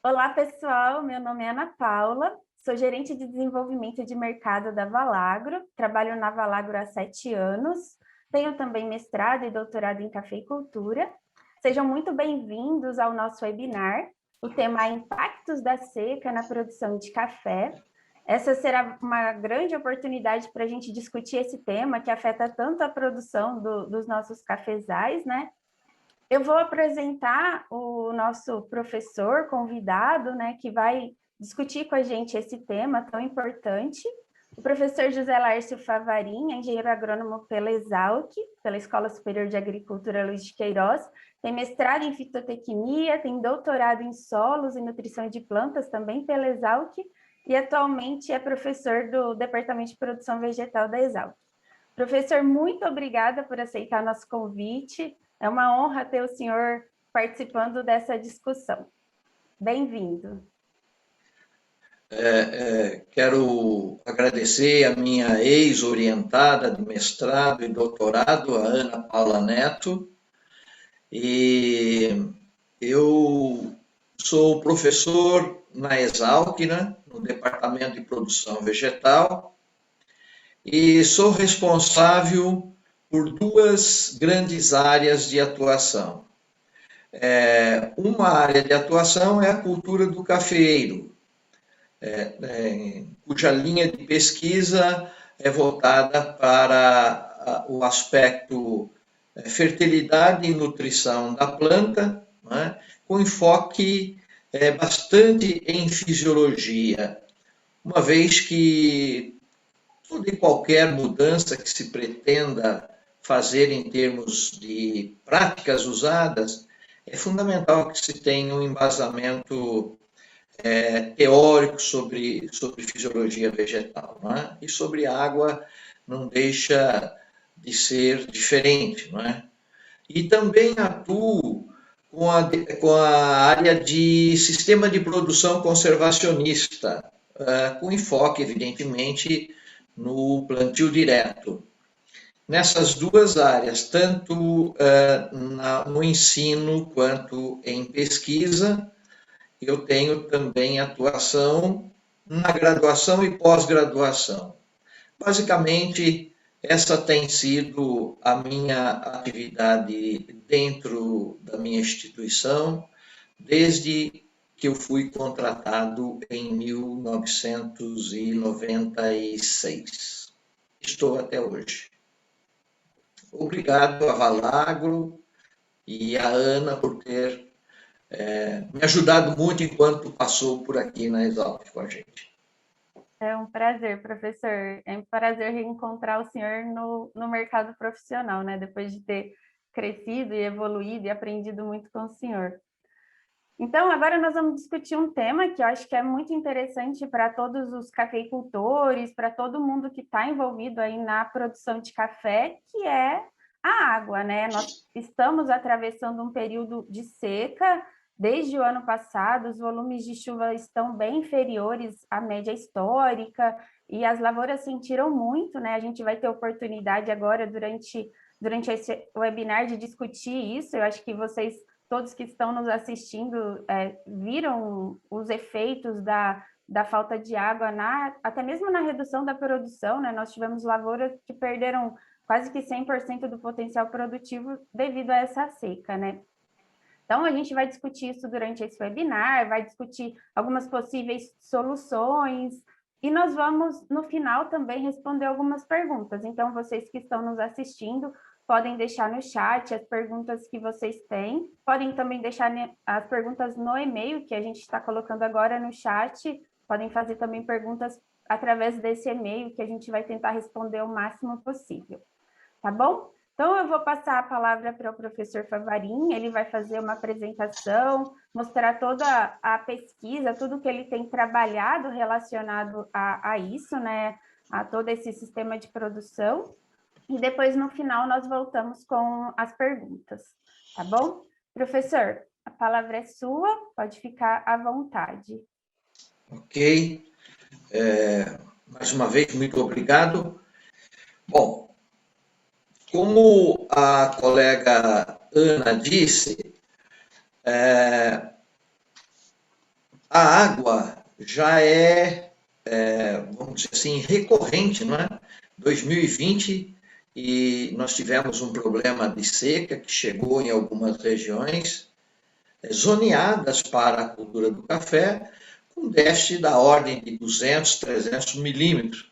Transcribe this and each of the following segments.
Olá, pessoal. Meu nome é Ana Paula, sou gerente de desenvolvimento de mercado da Valagro, trabalho na Valagro há 7 anos, tenho também mestrado e doutorado em cafeicultura. Sejam muito bem-vindos ao nosso webinar. O tema é Impactos da Seca na Produção de Café. Essa será uma grande oportunidade para a gente discutir esse tema que afeta tanto a produção dos nossos cafezais, né? Eu vou apresentar o nosso professor convidado, né, que vai discutir com a gente esse tema tão importante. O professor José Laércio Favarin, engenheiro agrônomo pela Exalc, pela Escola Superior de Agricultura Luiz de Queiroz, tem mestrado em fitotecnia, tem doutorado em solos e nutrição de plantas também pela Exalc, e atualmente é professor do Departamento de Produção Vegetal da Exalc. Professor, muito obrigada por aceitar nosso convite. É uma honra ter o senhor participando dessa discussão. Bem-vindo. Quero agradecer a minha ex-orientada de mestrado e doutorado, a Ana Paula Neto, e eu sou professor na Exalc, né, no Departamento de Produção Vegetal, e sou responsável por 2 grandes áreas de atuação. Uma área de atuação é a cultura do cafeeiro, cuja linha de pesquisa é voltada para o aspecto fertilidade e nutrição da planta, né, com enfoque bastante em fisiologia, uma vez que toda e qualquer mudança que se pretenda fazer em termos de práticas usadas, é fundamental que se tenha um embasamento teórico sobre fisiologia vegetal, não é? E sobre água não deixa de ser diferente, não é? E também atuo com a área de sistema de produção conservacionista, com enfoque, evidentemente, no plantio direto. Nessas 2 áreas, tanto no ensino quanto em pesquisa, eu tenho também atuação na graduação e pós-graduação. Basicamente, essa tem sido a minha atividade dentro da minha instituição, desde que eu fui contratado em 1996. Estou até hoje. Obrigado a Valagro e a Ana por ter me ajudado muito enquanto passou por aqui na Exalc com a gente. É um prazer, professor. É um prazer reencontrar o senhor no mercado profissional, né? Depois de ter crescido e evoluído e aprendido muito com o senhor. Então, agora nós vamos discutir um tema que eu acho que é muito interessante para todos os cafeicultores, para todo mundo que está envolvido aí na produção de café, que é a água, né? Nós estamos atravessando um período de seca. Desde o ano passado, os volumes de chuva estão bem inferiores à média histórica e as lavouras sentiram muito, né? A gente vai ter oportunidade agora, durante esse webinar, de discutir isso. Eu acho que vocês, todos que estão nos assistindo, viram os efeitos da falta de água, até mesmo na redução da produção, né? Nós tivemos lavouras que perderam quase que 100% do potencial produtivo devido a essa seca, né? Então, a gente vai discutir isso durante esse webinar, vai discutir algumas possíveis soluções, e nós vamos, no final, também responder algumas perguntas. Então, vocês que estão nos assistindo, podem deixar no chat as perguntas que vocês têm, podem também deixar as perguntas no e-mail, que a gente está colocando agora no chat, podem fazer também perguntas através desse e-mail, que a gente vai tentar responder o máximo possível. Tá bom? Então, eu vou passar a palavra para o professor Favarin, ele vai fazer uma apresentação, mostrar toda a pesquisa, tudo que ele tem trabalhado relacionado a isso, né? A todo esse sistema de produção. E depois, no final, nós voltamos com as perguntas, tá bom? Professor, a palavra é sua, pode ficar à vontade. Ok. mais uma vez, muito obrigado. Bom, como a colega Ana disse, a água já vamos dizer assim, recorrente, não é? 2020, e nós tivemos um problema de seca que chegou em algumas regiões zoneadas para a cultura do café, com déficit da ordem de 200, 300 milímetros.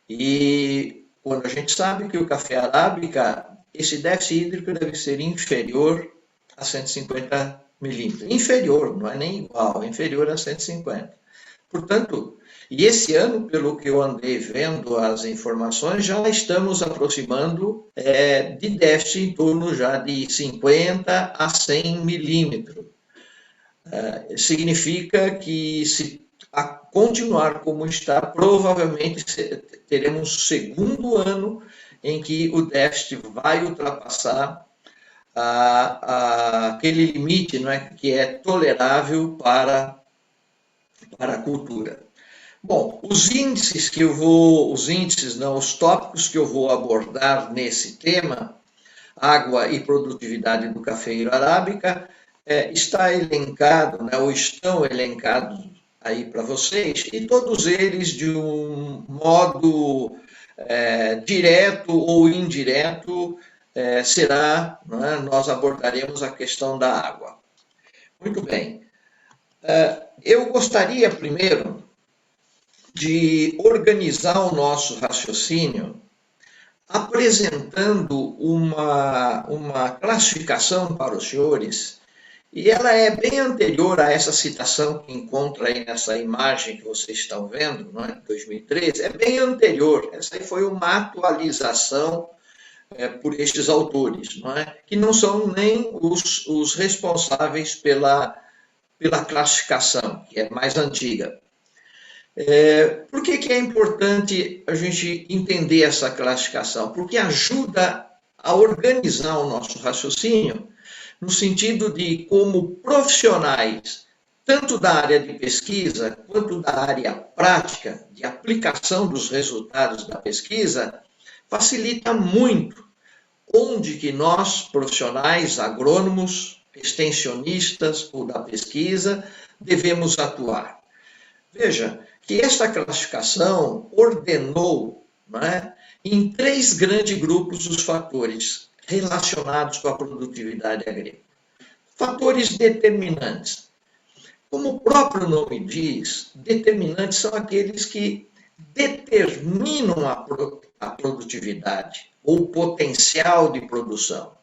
E quando a gente sabe que o café arábica, esse déficit hídrico deve ser inferior a 150 milímetros. Inferior, não é nem igual, inferior a 150. Portanto, e esse ano, pelo que eu andei vendo as informações, já estamos aproximando de déficit em torno já de 50 a 100 milímetros. Significa que se a continuar como está, provavelmente teremos um segundo ano em que o déficit vai ultrapassar aquele limite, não é, que é tolerável para a cultura. Bom, os tópicos que eu vou abordar nesse tema, água e produtividade do cafeiro arábica, está elencado, né, ou estão elencados aí para vocês, e todos eles de um modo direto ou indireto será, né, nós abordaremos a questão da água. Muito bem. Eu gostaria primeiro de organizar o nosso raciocínio apresentando uma classificação para os senhores, e ela é bem anterior a essa citação que encontra aí nessa imagem que vocês estão vendo, não é? 2013, é bem anterior. Essa aí foi uma atualização por estes autores, não é? Que não são nem os responsáveis pela classificação, que é mais antiga. Por que é importante a gente entender essa classificação? Porque ajuda a organizar o nosso raciocínio no sentido de como profissionais, tanto da área de pesquisa quanto da área prática, de aplicação dos resultados da pesquisa, facilita muito onde que nós, profissionais, agrônomos, extensionistas ou da pesquisa, devemos atuar. Veja que esta classificação ordenou, né, em 3 grandes grupos os fatores relacionados com a produtividade agrícola. Fatores determinantes. Como o próprio nome diz, determinantes são aqueles que determinam a produtividade ou o potencial de produção.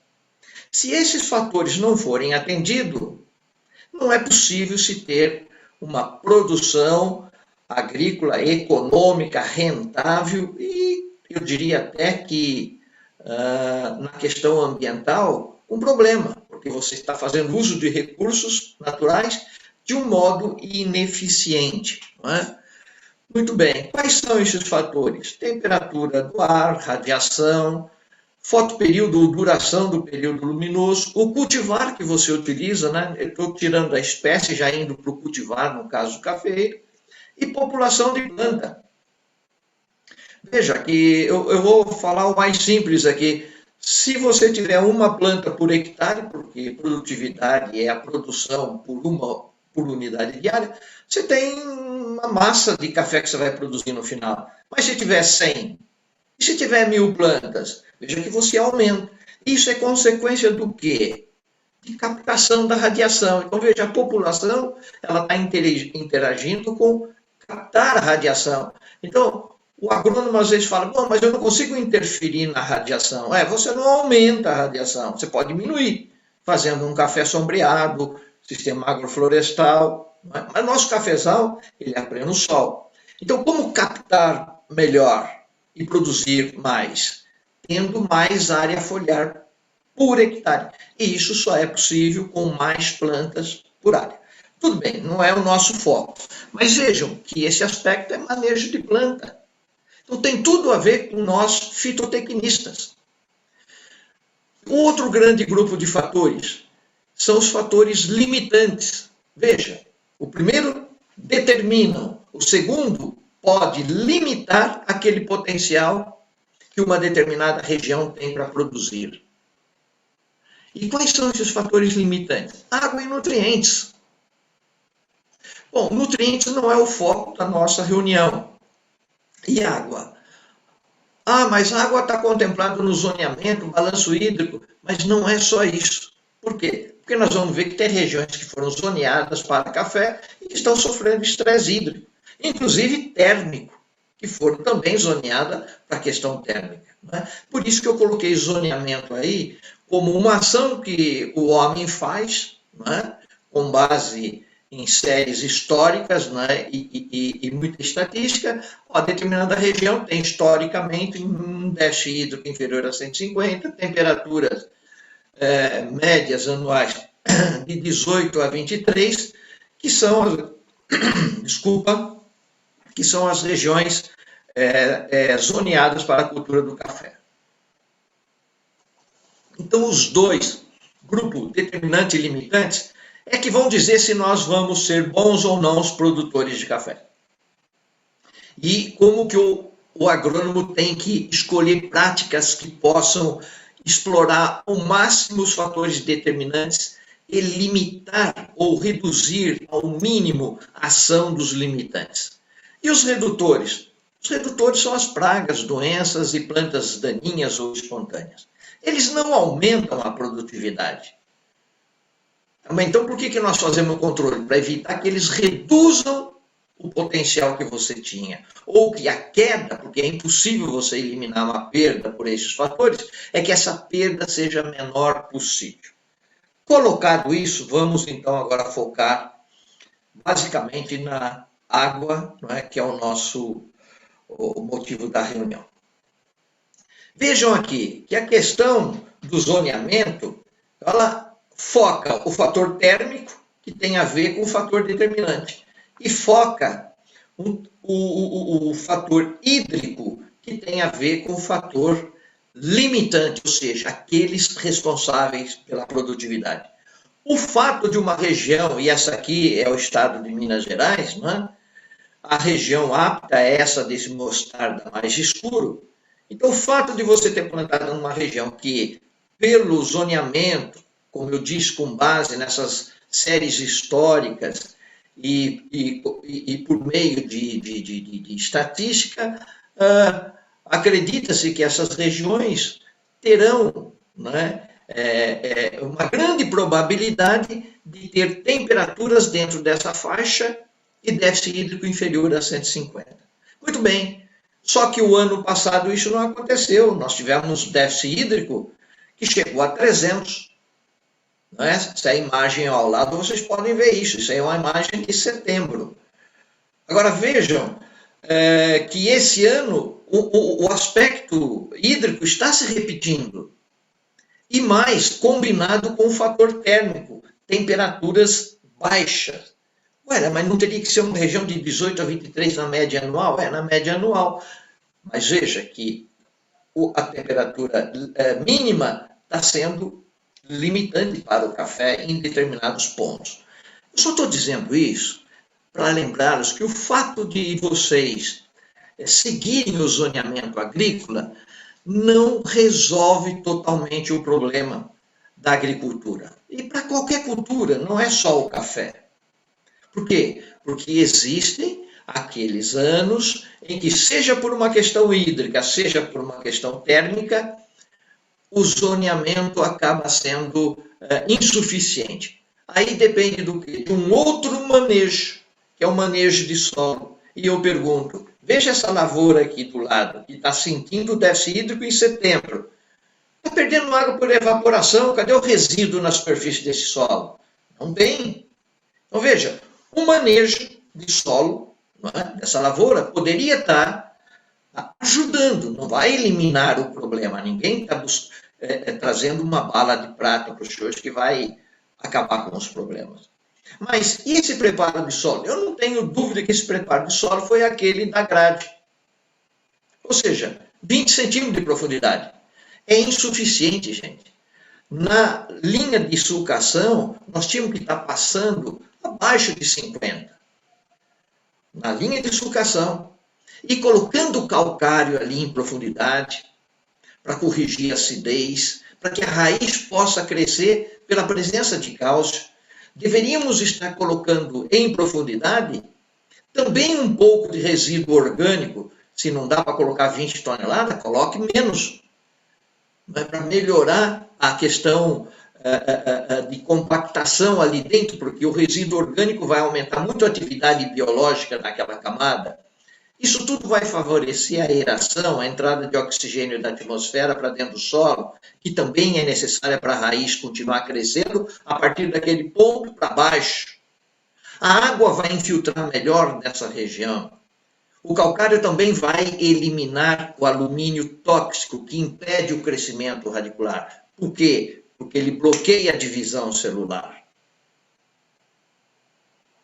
Se esses fatores não forem atendidos, não é possível se ter uma produção agrícola econômica, rentável e, eu diria até que, na questão ambiental, um problema, porque você está fazendo uso de recursos naturais de um modo ineficiente. Não é? Muito bem, quais são esses fatores? Temperatura do ar, radiação, fotoperíodo, duração do período luminoso, o cultivar que você utiliza, né? Eu estou tirando a espécie, já indo para o cultivar, no caso do cafeiro, e população de planta. Veja que eu vou falar o mais simples aqui. Se você tiver uma planta por hectare, porque produtividade é a produção por unidade diária, você tem uma massa de café que você vai produzir no final. Mas se tiver 100, e se tiver 1000 plantas, veja que você aumenta. Isso é consequência do quê? De captação da radiação. Então, veja, a população ela está interagindo com captar a radiação. Então, o agrônomo às vezes fala, bom, mas eu não consigo interferir na radiação. Você não aumenta a radiação, você pode diminuir, fazendo um café sombreado, sistema agroflorestal. Mas nosso cafezal, ele é a pleno sol. Então, como captar melhor e produzir mais? Tendo mais área foliar por hectare. E isso só é possível com mais plantas por área. Tudo bem, não é o nosso foco. Mas vejam que esse aspecto é manejo de planta. Então tem tudo a ver com nós fitotecnistas. Um outro grande grupo de fatores são os fatores limitantes. Veja, o primeiro determinam, o segundo pode limitar aquele potencial que uma determinada região tem para produzir. E quais são esses fatores limitantes? Água e nutrientes. Bom, nutrientes não é o foco da nossa reunião. E água? Ah, mas a água está contemplada no zoneamento, balanço hídrico, mas não é só isso. Por quê? Porque nós vamos ver que tem regiões que foram zoneadas para café e que estão sofrendo estresse hídrico, inclusive térmico, que foram também zoneadas para a questão térmica. Né? Por isso que eu coloquei zoneamento aí como uma ação que o homem faz, né? Com base em séries históricas, né? e muita estatística. A determinada região tem historicamente um déficit hídrico inferior a 150, temperaturas médias anuais de 18 a 23, que são as regiões zoneadas para a cultura do café. Então, os dois, grupo determinante e limitante, é que vão dizer se nós vamos ser bons ou não os produtores de café. E como que o agrônomo tem que escolher práticas que possam explorar ao máximo os fatores determinantes e limitar ou reduzir ao mínimo a ação dos limitantes. E os redutores? Os redutores são as pragas, doenças e plantas daninhas ou espontâneas. Eles não aumentam a produtividade. Então, por que nós fazemos o controle? Para evitar que eles reduzam o potencial que você tinha. Ou que a queda, porque é impossível você eliminar uma perda por esses fatores, é que essa perda seja a menor possível. Colocado isso, vamos então agora focar basicamente na água, não é? Que é o motivo da reunião. Vejam aqui que a questão do zoneamento, ela foca o fator térmico, que tem a ver com o fator determinante, e foca o fator hídrico, que tem a ver com o fator limitante, ou seja, aqueles responsáveis pela produtividade. O fato de uma região, e essa aqui é o estado de Minas Gerais, né? A região apta é essa desse mostarda mais escuro. Então, o fato de você ter plantado numa região que, pelo zoneamento, como eu disse, com base nessas séries históricas e por meio de estatística, acredita-se que essas regiões terão, né, uma grande probabilidade de ter temperaturas dentro dessa faixa e déficit hídrico inferior a 150. Muito bem, só que o ano passado isso não aconteceu. Nós tivemos déficit hídrico que chegou a 300. Não é? Essa imagem ao lado, vocês podem ver isso. Isso aí é uma imagem de setembro. Agora vejam que esse ano o aspecto hídrico está se repetindo. E mais, combinado com o fator térmico, temperaturas baixas. Ué, mas não teria que ser uma região de 18 a 23 na média anual? Na média anual. Mas veja que a temperatura mínima está sendo limitante para o café em determinados pontos. Eu só estou dizendo isso para lembrá-los que o fato de vocês seguirem o zoneamento agrícola não resolve totalmente o problema da agricultura. E para qualquer cultura, não é só o café. Por quê? Porque existem aqueles anos em que, seja por uma questão hídrica, seja por uma questão térmica, o zoneamento acaba sendo insuficiente. Aí depende do quê? De um outro manejo, que é o manejo de solo. E eu pergunto, veja essa lavoura aqui do lado, que está sentindo o déficit hídrico em setembro. Está perdendo água por evaporação, cadê o resíduo na superfície desse solo? Não tem. Então veja, o manejo de solo, não é, dessa lavoura poderia estar ajudando, não vai eliminar o problema. Ninguém está trazendo uma bala de prata para os senhores que vai acabar com os problemas. Mas e esse preparo de solo? Eu não tenho dúvida que esse preparo de solo foi aquele da grade. Ou seja, 20 centímetros de profundidade. É insuficiente, gente. Na linha de sulcação, nós tínhamos que estar passando abaixo de 50. Na linha de sulcação. e colocando o calcário ali em profundidade, para corrigir a acidez, para que a raiz possa crescer pela presença de cálcio. Deveríamos estar colocando em profundidade também um pouco de resíduo orgânico. Se não dá para colocar 20 toneladas, coloque menos. Mas para melhorar a questão de compactação ali dentro, porque o resíduo orgânico vai aumentar muito a atividade biológica naquela camada. Isso tudo vai favorecer a aeração, a entrada de oxigênio da atmosfera para dentro do solo, que também é necessária para a raiz continuar crescendo a partir daquele ponto para baixo. A água vai infiltrar melhor nessa região. O calcário também vai eliminar o alumínio tóxico que impede o crescimento radicular. Por quê? Porque ele bloqueia a divisão celular.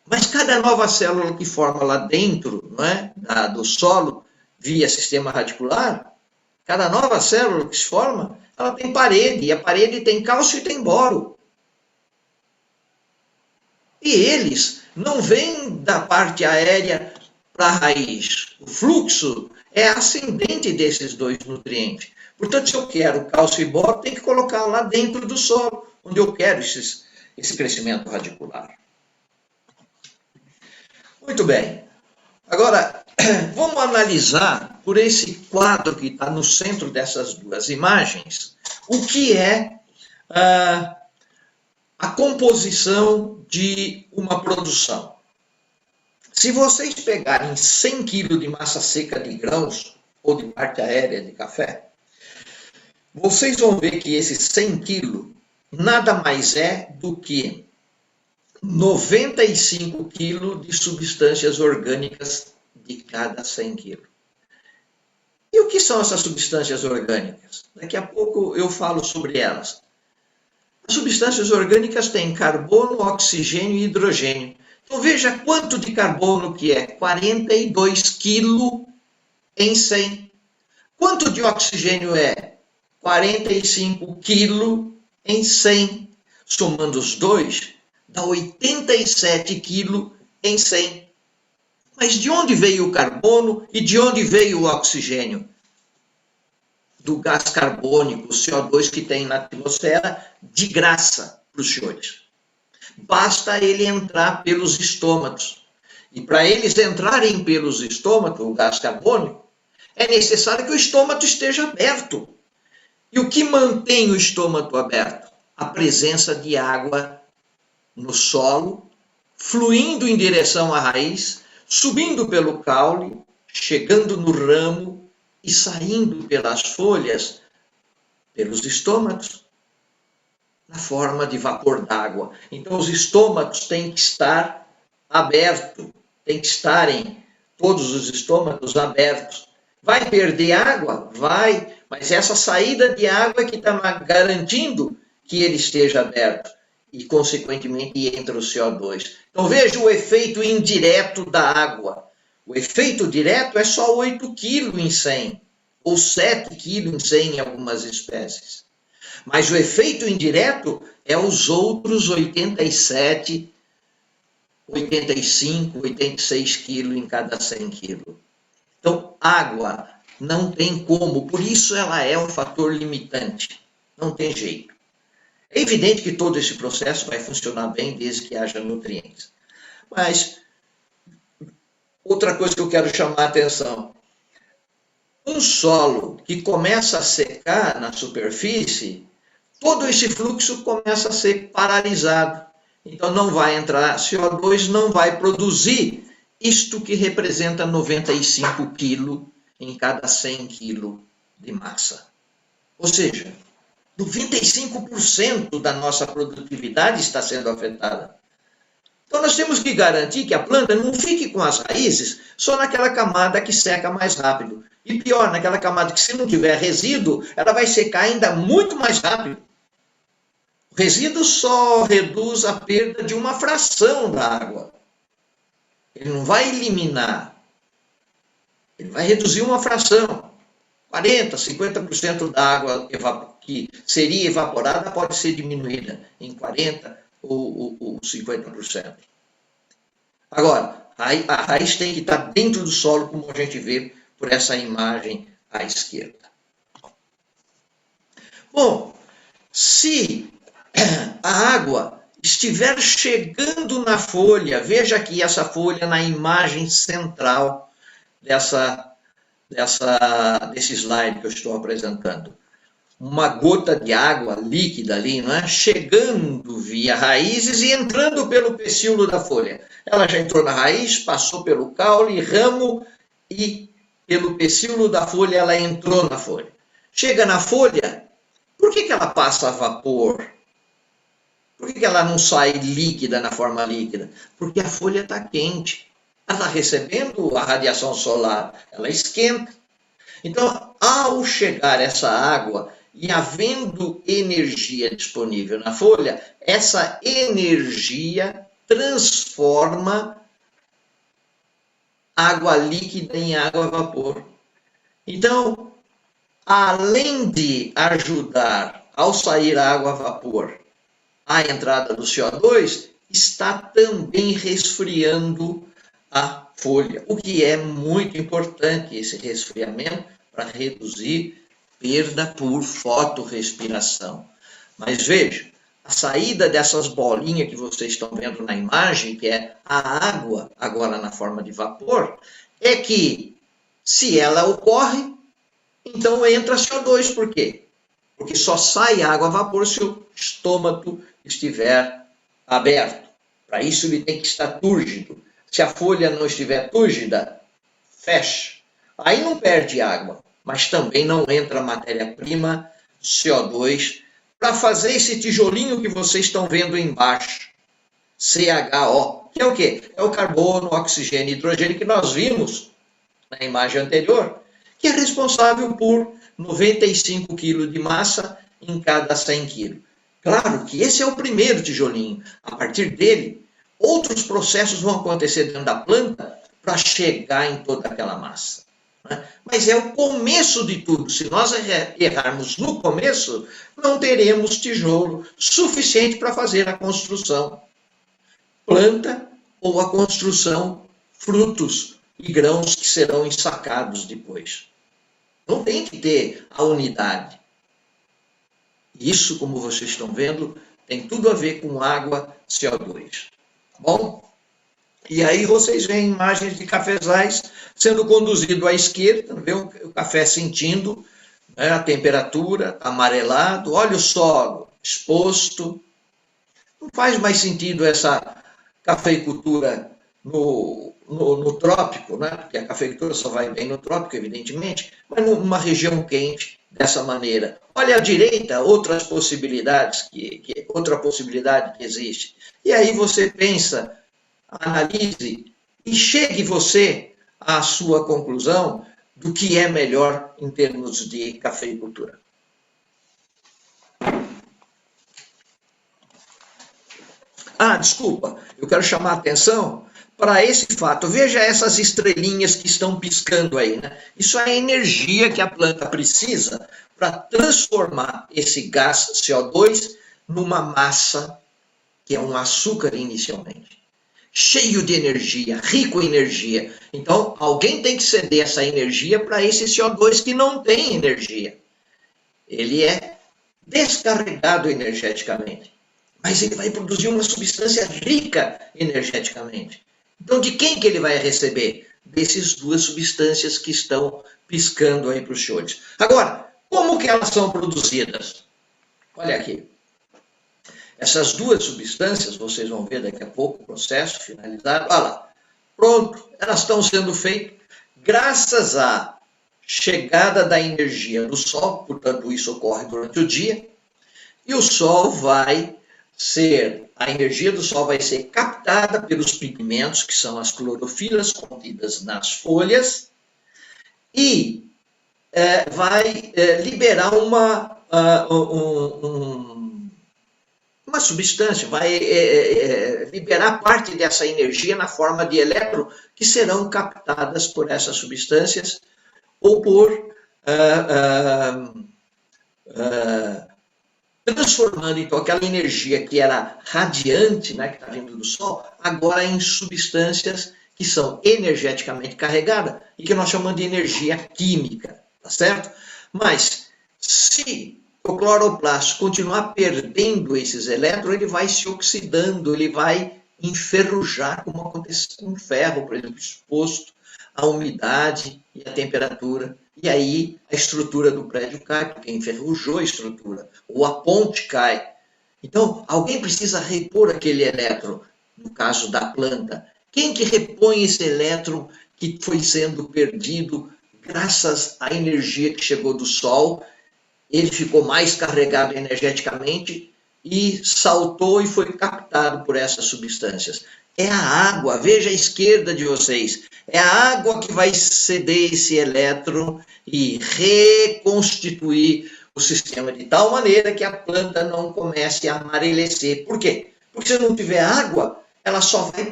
Mas cada nova célula que forma lá dentro, não é, do solo, via sistema radicular, cada nova célula que se forma, ela tem parede, e a parede tem cálcio e tem boro. E eles não vêm da parte aérea para a raiz. O fluxo é ascendente desses dois nutrientes. Portanto, se eu quero cálcio e boro, tem que colocar lá dentro do solo, onde eu quero esse crescimento radicular. Muito bem. Agora, vamos analisar, por esse quadro que está no centro dessas duas imagens, o que é a composição de uma produção. Se vocês pegarem 100 kg de massa seca de grãos, ou de parte aérea de café, vocês vão ver que esses 100 kg nada mais é do que 95 kg de substâncias orgânicas de cada 100 kg. E o que são essas substâncias orgânicas? Daqui a pouco eu falo sobre elas. As substâncias orgânicas têm carbono, oxigênio e hidrogênio. Então veja quanto de carbono que é, 42 kg em 100. Quanto de oxigênio é? 45 kg em 100. Somando os dois, dá 87 kg em 100. Mas de onde veio o carbono e de onde veio o oxigênio? Do gás carbônico, o CO2 que tem na atmosfera, de graça para os senhores. Basta ele entrar pelos estômagos. E para eles entrarem pelos estômagos, o gás carbônico, é necessário que o estômago esteja aberto. E o que mantém o estômago aberto? A presença de água no solo, fluindo em direção à raiz, subindo pelo caule, chegando no ramo e saindo pelas folhas, pelos estômagos, na forma de vapor d'água. Então, os estômagos têm que estar abertos, têm que estarem todos os estômagos abertos. Vai perder água? Vai, mas essa saída de água é que está garantindo que ele esteja aberto e, consequentemente, entra o CO2. Então, veja o efeito indireto da água. O efeito direto é só 8 kg em 100, ou 7 kg em 100 em algumas espécies. Mas o efeito indireto é os outros 87, 85, 86 kg em cada 100 kg. Então, água não tem como, por isso ela é um fator limitante. Não tem jeito. É evidente que todo esse processo vai funcionar bem desde que haja nutrientes. Mas, outra coisa que eu quero chamar a atenção. Um solo que começa a secar na superfície, todo esse fluxo começa a ser paralisado. Então não vai entrar CO2, não vai produzir isto que representa 95 kg em cada 100 kg de massa. Ou seja, 95% da nossa produtividade está sendo afetada. Então nós temos que garantir que a planta não fique com as raízes só naquela camada que seca mais rápido. E pior, naquela camada que, se não tiver resíduo, ela vai secar ainda muito mais rápido. O resíduo só reduz a perda de uma fração da água. Ele não vai eliminar. Ele vai reduzir uma fração. 40%, 50% da água que seria evaporada pode ser diminuída em 40% ou 50%. Agora, a raiz tem que estar dentro do solo, como a gente vê por essa imagem à esquerda. Bom, se a água estiver chegando na folha, veja aqui essa folha na imagem central desse slide que eu estou apresentando. Uma gota de água líquida ali, não é? Chegando via raízes e entrando pelo pecíolo da folha. Ela já entrou na raiz, passou pelo caule, ramo e pelo pecíolo da folha ela entrou na folha. Chega na folha, por que ela passa a vapor? Por que ela não sai líquida na forma líquida? Porque a folha está quente. Ela está recebendo a radiação solar, ela esquenta. Então, ao chegar essa água e havendo energia disponível na folha, essa energia transforma água líquida em água a vapor. Então, além de ajudar ao sair a água a vapor a entrada do CO2, está também resfriando a folha, o que é muito importante, esse resfriamento, para reduzir perda por fotorrespiração. Mas veja, a saída dessas bolinhas que vocês estão vendo na imagem, que é a água, agora na forma de vapor, é que, se ela ocorre, então entra CO2. Por quê? Porque só sai água a vapor se o estômago estiver aberto. Para isso ele tem que estar túrgido. Se a folha não estiver túrgida, fecha. Aí não perde água, mas também não entra matéria-prima, CO2, para fazer esse tijolinho que vocês estão vendo embaixo, CHO, que é o quê? É o carbono, oxigênio e hidrogênio que nós vimos na imagem anterior, que é responsável por 95 kg de massa em cada 100 kg. Claro que esse é o primeiro tijolinho. A partir dele, outros processos vão acontecer dentro da planta para chegar em toda aquela massa. Mas é o começo de tudo. Se nós errarmos no começo, não teremos tijolo suficiente para fazer a construção planta ou a construção frutos e grãos que serão ensacados depois. Não tem que ter a unidade. Isso, como vocês estão vendo, tem tudo a ver com água, CO2. Bom? E aí vocês veem imagens de cafezais sendo conduzido à esquerda, vê o café sentindo, né, a temperatura, amarelado, olha o solo exposto. Não faz mais sentido essa cafeicultura no trópico, né? Porque a cafeicultura só vai bem no trópico, evidentemente, mas numa região quente, dessa maneira. Olha à direita, outra possibilidade que existe. E aí você pensa, analise e chegue você à sua conclusão do que é melhor em termos de cafeicultura. Desculpa, eu quero chamar a atenção para esse fato. Veja essas estrelinhas que estão piscando aí, né? Isso é a energia que a planta precisa para transformar esse gás CO2 numa massa, que é um açúcar inicialmente. Cheio de energia, rico em energia. Então, alguém tem que ceder essa energia para esse CO2 que não tem energia. Ele é descarregado energeticamente, mas ele vai produzir uma substância rica energeticamente. Então, de quem que ele vai receber? Dessas duas substâncias que estão piscando aí para os senhores. Agora, como que elas são produzidas? Olha aqui. Essas duas substâncias, vocês vão ver daqui a pouco o processo finalizado. Olha lá. Pronto, elas estão sendo feitas graças à chegada da energia do Sol, portanto, isso ocorre durante o dia, e o Sol a energia do Sol vai ser captada pelos pigmentos, que são as clorofilas contidas nas folhas, e vai liberar uma substância, vai liberar parte dessa energia na forma de elétron, que serão captadas por essas substâncias, ou por transformando, então, aquela energia que era radiante, né, que está vindo do Sol, agora em substâncias que são energeticamente carregadas e que nós chamamos de energia química, tá certo? Mas se o cloroplasto continuar perdendo esses elétrons, ele vai se oxidando, ele vai enferrujar, como acontece com o ferro, por exemplo, exposto à umidade e à temperatura. E aí a estrutura do prédio cai, porque enferrujou a estrutura, ou a ponte cai. Então, alguém precisa repor aquele elétron, no caso da planta. Quem que repõe esse elétron que foi sendo perdido graças à energia que chegou do Sol? Ele ficou mais carregado energeticamente e saltou e foi captado por essas substâncias. É a água, veja a esquerda de vocês, é a água que vai ceder esse elétron e reconstituir o sistema de tal maneira que a planta não comece a amarecer. Por quê? Porque se não tiver água, ela só vai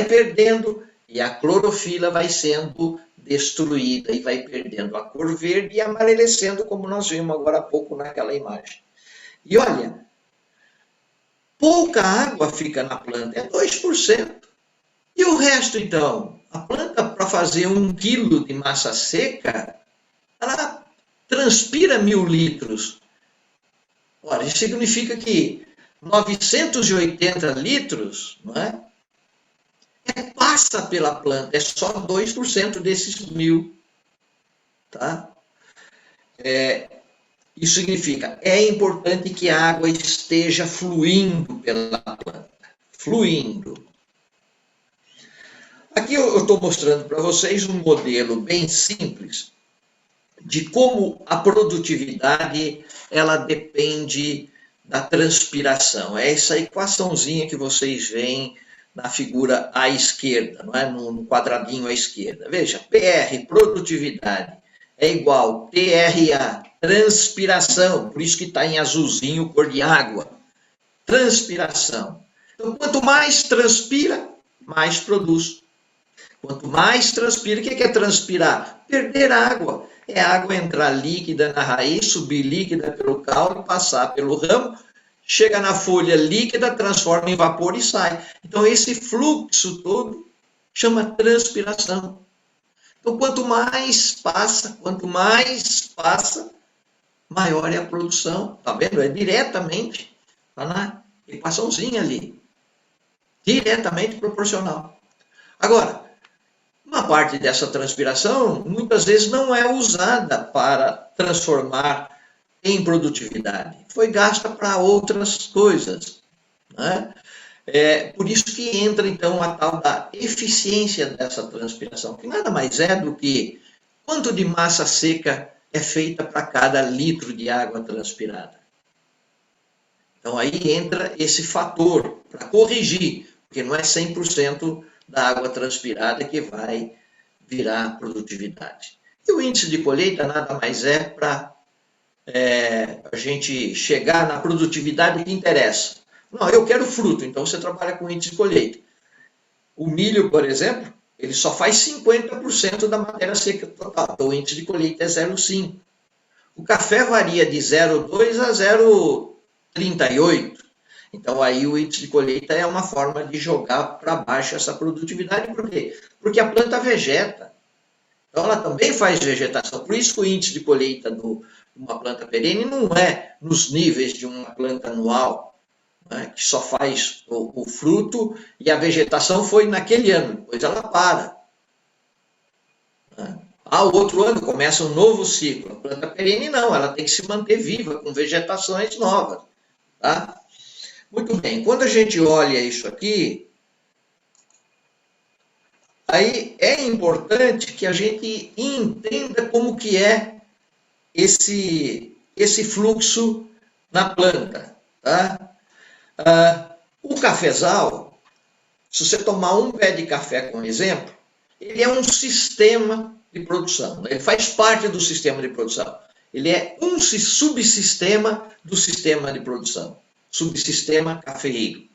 perdendo, e a clorofila vai sendo destruída e vai perdendo a cor verde e amarelecendo, como nós vimos agora há pouco naquela imagem. E olha, pouca água fica na planta, é 2%. E o resto, então? A planta, para fazer 1 quilo de massa seca, ela transpira 1000 litros. Ora, isso significa que 980 litros, não é? Passa pela planta, é só 2% desses 1000. Tá? Isso significa, é importante que a água esteja fluindo pela planta. Fluindo. Aqui eu estou mostrando para vocês um modelo bem simples de como a produtividade ela depende da transpiração. É essa equaçãozinha que vocês veem na figura à esquerda, não é? No quadradinho à esquerda. Veja, PR, produtividade, é igual TRA, transpiração, por isso que está em azulzinho, cor de água. Transpiração. Então, quanto mais transpira, mais produz. Quanto mais transpira, o que é transpirar? Perder água. É a água entrar líquida na raiz, subir líquida pelo caule, passar pelo ramo, chega na folha líquida, transforma em vapor e sai. Então, esse fluxo todo chama transpiração. Então, quanto mais passa, maior é a produção. Tá vendo? É diretamente, tá na equaçãozinha ali. Diretamente proporcional. Agora, uma parte dessa transpiração, muitas vezes, não é usada para transformar em produtividade. Foi gasta para outras coisas. Né? Por isso que entra, então, a tal da eficiência dessa transpiração, que nada mais é do que quanto de massa seca é feita para cada litro de água transpirada. Então, aí entra esse fator para corrigir, porque não é 100% da água transpirada que vai virar produtividade. E o índice de colheita nada mais é para a gente chegar na produtividade que interessa. Não, eu quero fruto, então você trabalha com índice de colheita. O milho, por exemplo, ele só faz 50% da matéria seca total, então o índice de colheita é 0,5. O café varia de 0,2 a 0,38. Então, aí o índice de colheita é uma forma de jogar para baixo essa produtividade. Por quê? Porque a planta vegeta. Então, ela também faz vegetação. Por isso que o índice de colheita de uma planta perene não é nos níveis de uma planta anual, né, que só faz o fruto e a vegetação foi naquele ano, depois ela para. Né? O outro ano começa um novo ciclo. A planta perene não, ela tem que se manter viva com vegetações novas. Tá? Muito bem, quando a gente olha isso aqui, aí é importante que a gente entenda como que é esse fluxo na planta. Tá? O cafezal, se você tomar um pé de café como exemplo, ele é um sistema de produção, né? Ele faz parte do sistema de produção. Ele é um subsistema do sistema de produção. Subsistema cafeeiro.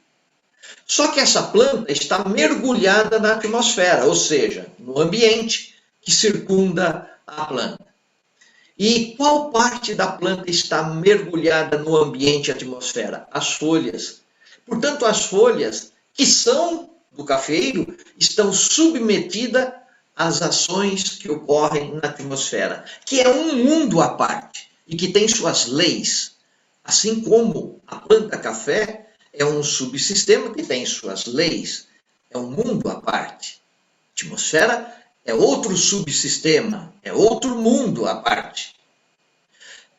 Só que essa planta está mergulhada na atmosfera, ou seja, no ambiente que circunda a planta. E qual parte da planta está mergulhada no ambiente e atmosfera? As folhas. Portanto, as folhas, que são do cafeeiro estão submetidas às ações que ocorrem na atmosfera, que é um mundo à parte e que tem suas leis. Assim como a planta café é um subsistema que tem suas leis, é um mundo à parte. A atmosfera é outro subsistema, é outro mundo à parte.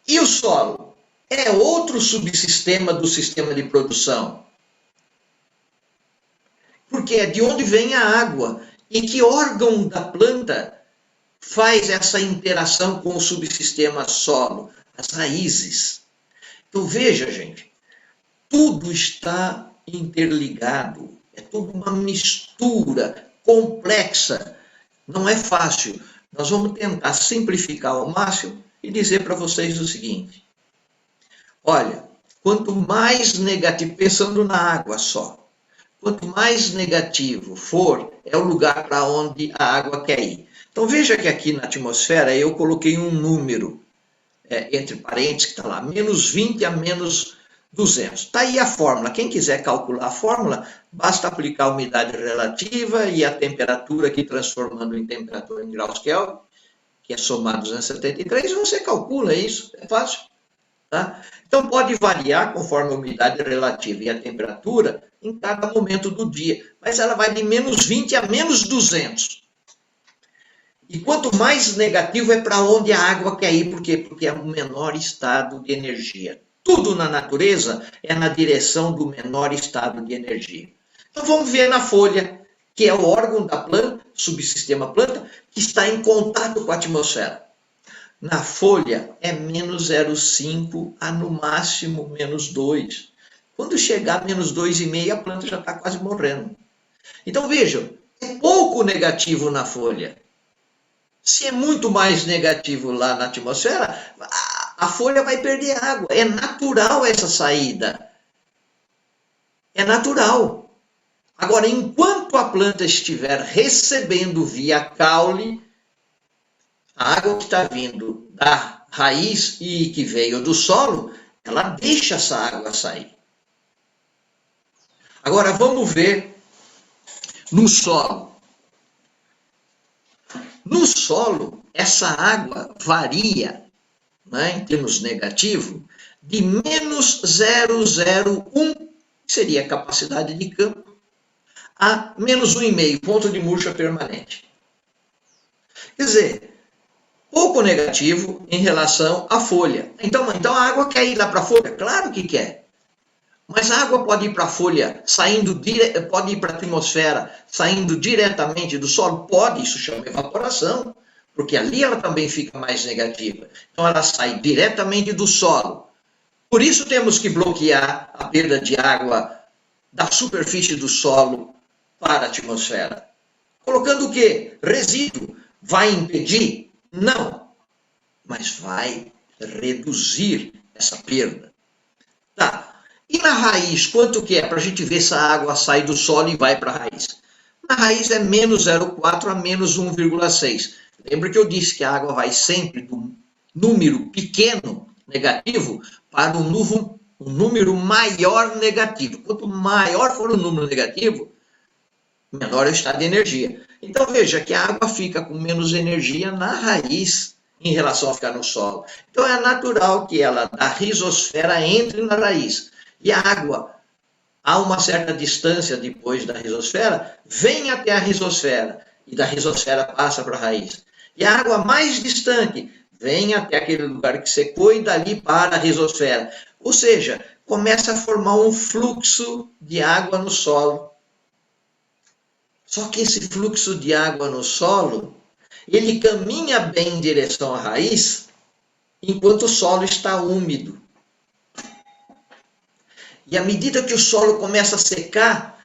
E o solo é outro subsistema do sistema de produção. Porque é de onde vem a água e que órgão da planta faz essa interação com o subsistema solo, as raízes. Então veja, gente, tudo está interligado, é tudo uma mistura complexa. Não é fácil. Nós vamos tentar simplificar ao máximo e dizer para vocês o seguinte. Olha, quanto mais negativo, pensando na água só, quanto mais negativo for, é o lugar para onde a água quer ir. Então veja que aqui na atmosfera eu coloquei um número, entre parênteses, que está lá, menos 20 a menos 200. Está aí a fórmula. Quem quiser calcular a fórmula, basta aplicar a umidade relativa e a temperatura aqui, transformando em temperatura em graus Kelvin, que é somar 273, e você calcula isso, é fácil. Tá? Então pode variar conforme a umidade relativa e a temperatura em cada momento do dia, mas ela vai de menos 20 a menos 200. E quanto mais negativo é para onde a água quer ir, por quê? Porque é o menor estado de energia. Tudo na natureza é na direção do menor estado de energia. Então vamos ver na folha, que é o órgão da planta, subsistema planta, que está em contato com a atmosfera. Na folha é menos 0,5 a no máximo menos 2. Quando chegar a menos 2,5, a planta já está quase morrendo. Então vejam, é pouco negativo na folha. Se é muito mais negativo lá na atmosfera, a folha vai perder água. É natural essa saída. É natural. Agora, enquanto a planta estiver recebendo via caule, a água que está vindo da raiz e que veio do solo, ela deixa essa água sair. Agora vamos ver no solo. No solo, essa água varia, né, em termos negativos, de menos 0,01, que seria a capacidade de campo, a menos 1,5, ponto de murcha permanente. Quer dizer, pouco negativo em relação à folha. Então a água quer ir lá para a folha? Claro que quer. Mas a água pode ir para a folha, pode ir para a atmosfera, saindo diretamente do solo? Pode, isso chama evaporação, porque ali ela também fica mais negativa. Então ela sai diretamente do solo. Por isso temos que bloquear a perda de água da superfície do solo para a atmosfera. Colocando o quê? Resíduo. Vai impedir? Não. Mas vai reduzir essa perda. Tá. E na raiz, quanto que é? Para a gente ver se a água sai do solo e vai para a raiz. Na raiz é menos 0,4 a menos 1,6. Lembra que eu disse que a água vai sempre do número pequeno negativo para um número maior negativo. Quanto maior for o número negativo, menor é o estado de energia. Então veja que a água fica com menos energia na raiz em relação a ficar no solo. Então é natural que ela, da rizosfera, entre na raiz. E a água, a uma certa distância depois da rizosfera, vem até a rizosfera. E da rizosfera passa para a raiz. E a água mais distante vem até aquele lugar que secou e dali para a rizosfera. Ou seja, começa a formar um fluxo de água no solo. Só que esse fluxo de água no solo, ele caminha bem em direção à raiz, enquanto o solo está úmido. E à medida que o solo começa a secar,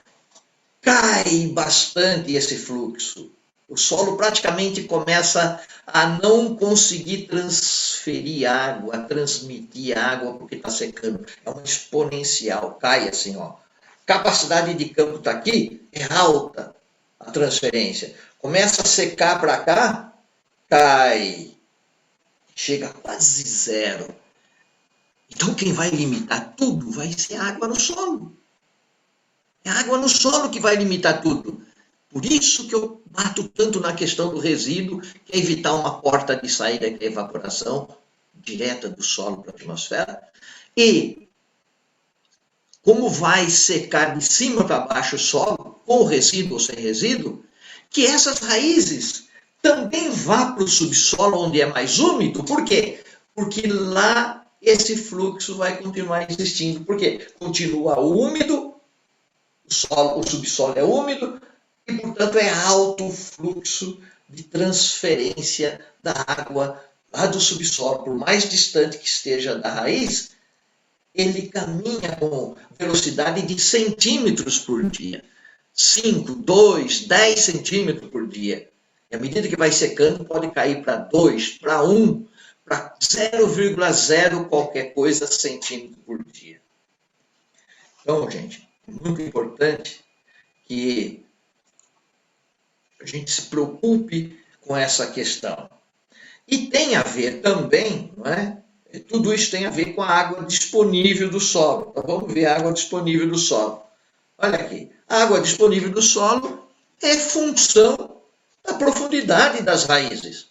cai bastante esse fluxo. O solo praticamente começa a não conseguir transferir água, transmitir água, porque está secando. É uma exponencial, cai assim, ó. Capacidade de campo está aqui, é alta a transferência. Começa a secar para cá, cai. Chega a quase zero. Então quem vai limitar tudo vai ser a água no solo. É a água no solo que vai limitar tudo. Por isso que eu bato tanto na questão do resíduo, que é evitar uma porta de saída de evaporação direta do solo para a atmosfera. E como vai secar de cima para baixo o solo, com resíduo ou sem resíduo, que essas raízes também vá para o subsolo onde é mais úmido. Por quê? Porque lá esse fluxo vai continuar existindo. Por quê? Continua úmido, o subsolo é úmido, e, portanto, é alto o fluxo de transferência da água lá do subsolo, por mais distante que esteja da raiz, ele caminha com velocidade de centímetros por dia. 5, 2, 10 centímetros por dia. E à medida que vai secando, pode cair para 2, para 1, para 0,0 qualquer coisa centímetro por dia. Então, gente, é muito importante que a gente se preocupe com essa questão. E tem a ver também, não é? Tudo isso tem a ver com a água disponível do solo. Então vamos ver a água disponível do solo. Olha aqui, a água disponível do solo é função da profundidade das raízes.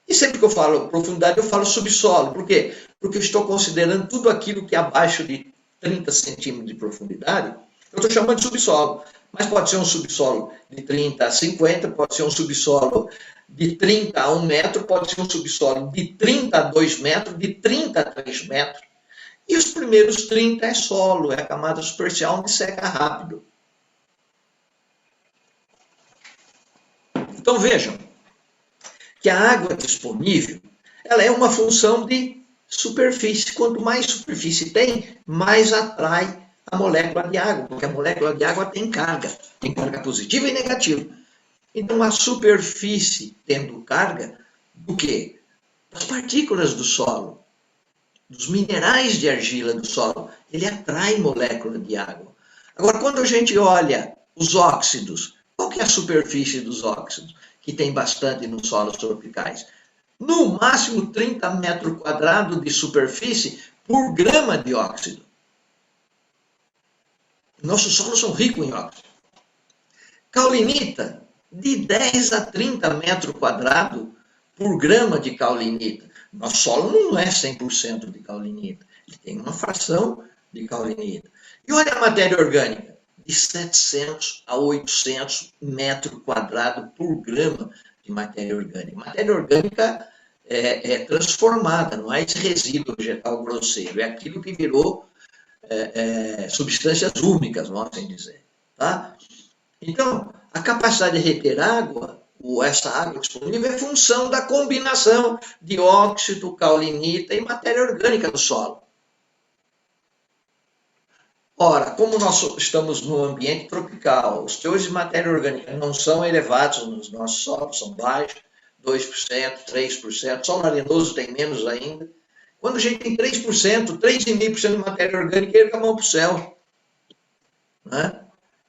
E sempre que eu falo profundidade, eu falo subsolo. Por quê? Porque eu estou considerando tudo aquilo que é abaixo de 30 centímetros de profundidade, eu estou chamando de subsolo. Mas pode ser um subsolo de 30 a 50, pode ser um subsolo de 30 a 1 metro, pode ser um subsolo de 30 a 2 metros, de 30 a 3 metros. E os primeiros 30 é solo, é a camada superficial onde seca rápido. Então vejam que a água disponível, ela é uma função de superfície. Quanto mais superfície tem, mais atrai a molécula de água, porque a molécula de água tem carga positiva e negativa. Então, a superfície tendo carga do quê? Das partículas do solo, dos minerais de argila do solo, ele atrai molécula de água. Agora, quando a gente olha os óxidos, qual que é a superfície dos óxidos, que tem bastante nos solos tropicais? No máximo 30 metros quadrados de superfície por grama de óxido. Nossos solos são ricos em óxido. Caulinita, de 10 a 30 metros quadrados por grama de caulinita. Nosso solo não é 100% de caulinita. Ele tem uma fração de caulinita. E olha a matéria orgânica, de 700 a 800 metros quadrados por grama de matéria orgânica. Matéria orgânica é transformada, não é esse resíduo vegetal grosseiro, é aquilo que virou substâncias úmicas, vamos assim dizer. Tá? Então, a capacidade de reter água, ou essa água disponível, é função da combinação de óxido, caulinita e matéria orgânica do solo. Ora, como nós estamos no ambiente tropical, os teores de matéria orgânica não são elevados nos nossos solos, são baixos, 2%, 3%, solo arenoso tem menos ainda. Quando a gente tem 3%, 3,5% de matéria orgânica, erga a mão para o céu. Né?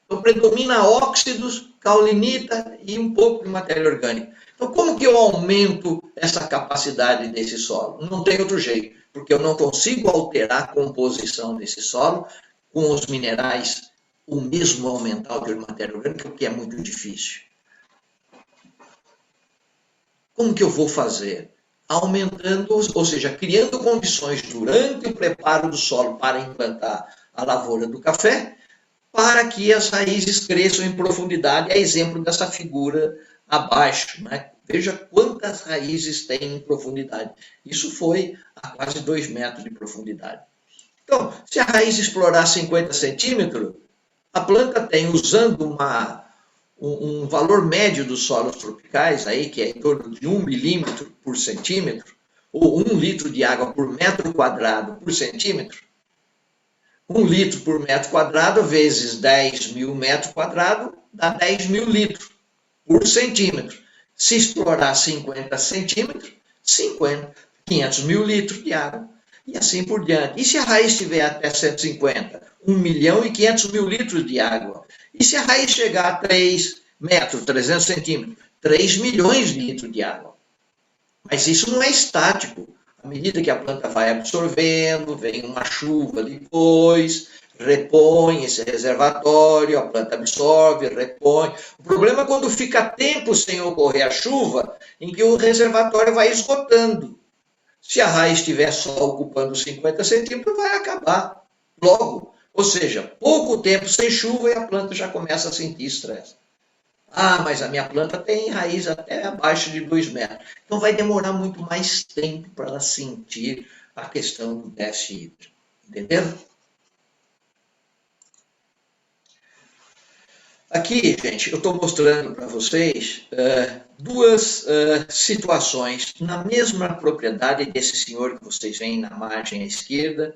Então, predomina óxidos, caulinita e um pouco de matéria orgânica. Então, como que eu aumento essa capacidade desse solo? Não tem outro jeito, porque eu não consigo alterar a composição desse solo com os minerais, o mesmo aumentar o teor de matéria orgânica, o que é muito difícil. Como que eu vou fazer? Aumentando, ou seja, criando condições durante o preparo do solo para implantar a lavoura do café, para que as raízes cresçam em profundidade, é exemplo dessa figura abaixo. Né? Veja quantas raízes tem em profundidade. Isso foi a quase 2 metros de profundidade. Então, se a raiz explorar 50 centímetros, a planta tem, usando um valor médio dos solos tropicais, aí, que é em torno de 1 milímetro por centímetro, ou 1 litro de água por metro quadrado por centímetro, 1 litro por metro quadrado vezes 10 mil metros quadrados dá 10 mil litros por centímetro. Se explorar 50 centímetros, 500 mil litros de água. E assim por diante. E se a raiz tiver até 150? 1 milhão e 500 mil litros de água. E se a raiz chegar a 3 metros, 300 centímetros? 3 milhões de litros de água. Mas isso não é estático. À medida que a planta vai absorvendo, vem uma chuva depois, repõe esse reservatório, a planta absorve, repõe. O problema é quando fica tempo sem ocorrer a chuva, em que o reservatório vai esgotando. Se a raiz estiver só ocupando 50 centímetros, vai acabar logo. Ou seja, pouco tempo sem chuva e a planta já começa a sentir estresse. Ah, mas a minha planta tem raiz até abaixo de 2 metros. Então vai demorar muito mais tempo para ela sentir a questão do déficit hídrico. Entenderam? Aqui, gente, eu estou mostrando para vocês duas situações na mesma propriedade desse senhor que vocês veem na margem à esquerda,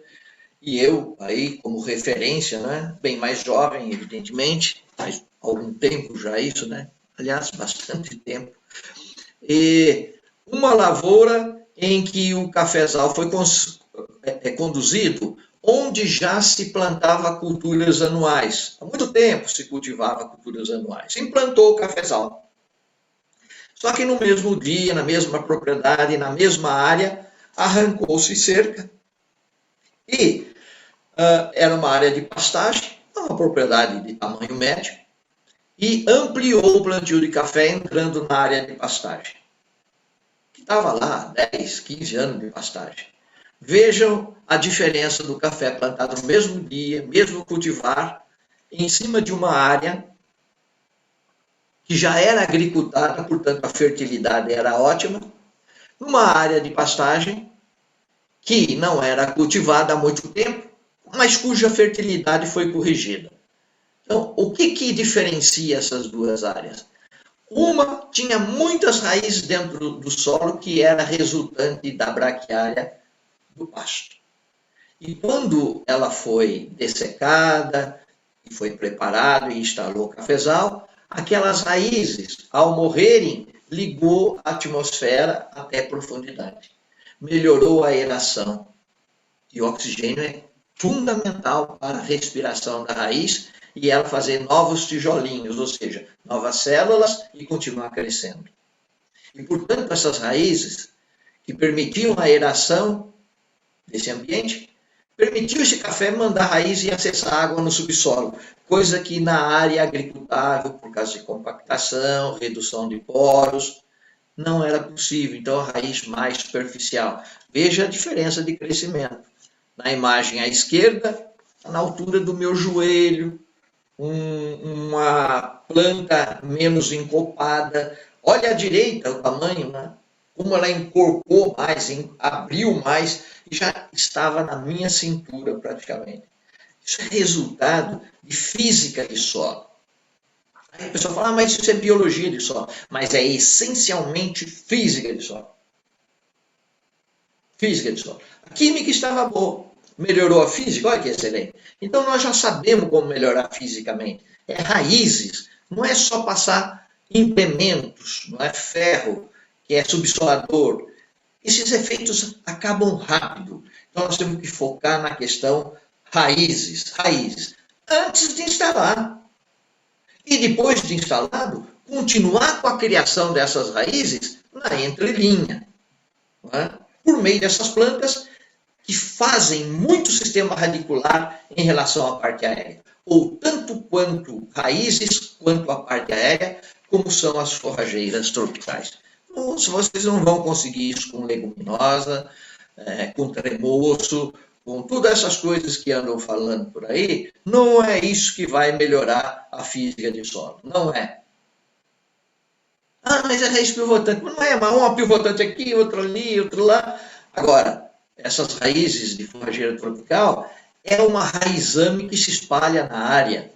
e eu aí como referência, né, bem mais jovem, evidentemente, mas há algum tempo já isso, né? Aliás, bastante tempo. E uma lavoura em que o cafezal foi conduzido onde já se plantava culturas anuais. Há muito tempo se cultivava culturas anuais. Implantou o cafezal. Só que no mesmo dia, na mesma propriedade, na mesma área, arrancou-se cerca. E era uma área de pastagem, uma propriedade de tamanho médio, e ampliou o plantio de café entrando na área de pastagem. Que estava lá 10, 15 anos de pastagem. Vejam a diferença do café plantado no mesmo dia, mesmo cultivar, em cima de uma área que já era agricultada, portanto a fertilidade era ótima, numa área de pastagem que não era cultivada há muito tempo, mas cuja fertilidade foi corrigida. Então, o que diferencia essas duas áreas? Uma tinha muitas raízes dentro do solo que era resultante da braquiária do pasto. E quando ela foi dessecada, e foi preparado e instalou o cafezal, aquelas raízes, ao morrerem, ligou a atmosfera até profundidade. Melhorou a aeração. E o oxigênio é fundamental para a respiração da raiz e ela fazer novos tijolinhos, ou seja, novas células e continuar crescendo. E, portanto, essas raízes que permitiam a aeração desse ambiente, permitiu esse café mandar raiz e acessar água no subsolo, coisa que na área agricultável, por causa de compactação, redução de poros, não era possível. Então, a raiz mais superficial. Veja a diferença de crescimento. Na imagem à esquerda, na altura do meu joelho, uma planta menos encopada. Olha à direita o tamanho, né? Como ela encorpou mais, abriu mais, e já estava na minha cintura praticamente. Isso é resultado de física de solo. Aí a pessoa fala, mas isso é biologia de solo. Mas é essencialmente física de solo. Física de solo. A química estava boa. Melhorou a física? Olha que excelente. Então nós já sabemos como melhorar fisicamente. É raízes. Não é só passar implementos, não é ferro, que é subsolador. Esses efeitos acabam rápido. Então nós temos que focar na questão raízes, antes de instalar. E depois de instalado, continuar com a criação dessas raízes na entrelinha. Não é? Por meio dessas plantas que fazem muito sistema radicular em relação à parte aérea. Ou tanto quanto raízes, quanto a parte aérea, como são as forrageiras tropicais. Vocês não vão conseguir isso com leguminosa, com tremoço, com todas essas coisas que andam falando por aí. Não é isso que vai melhorar a física de solo. Não é. Ah, mas é raiz pivotante. Não é, mas uma pivotante aqui, outra ali, outra lá. Agora, essas raízes de forrageira tropical é uma raizame que se espalha na área.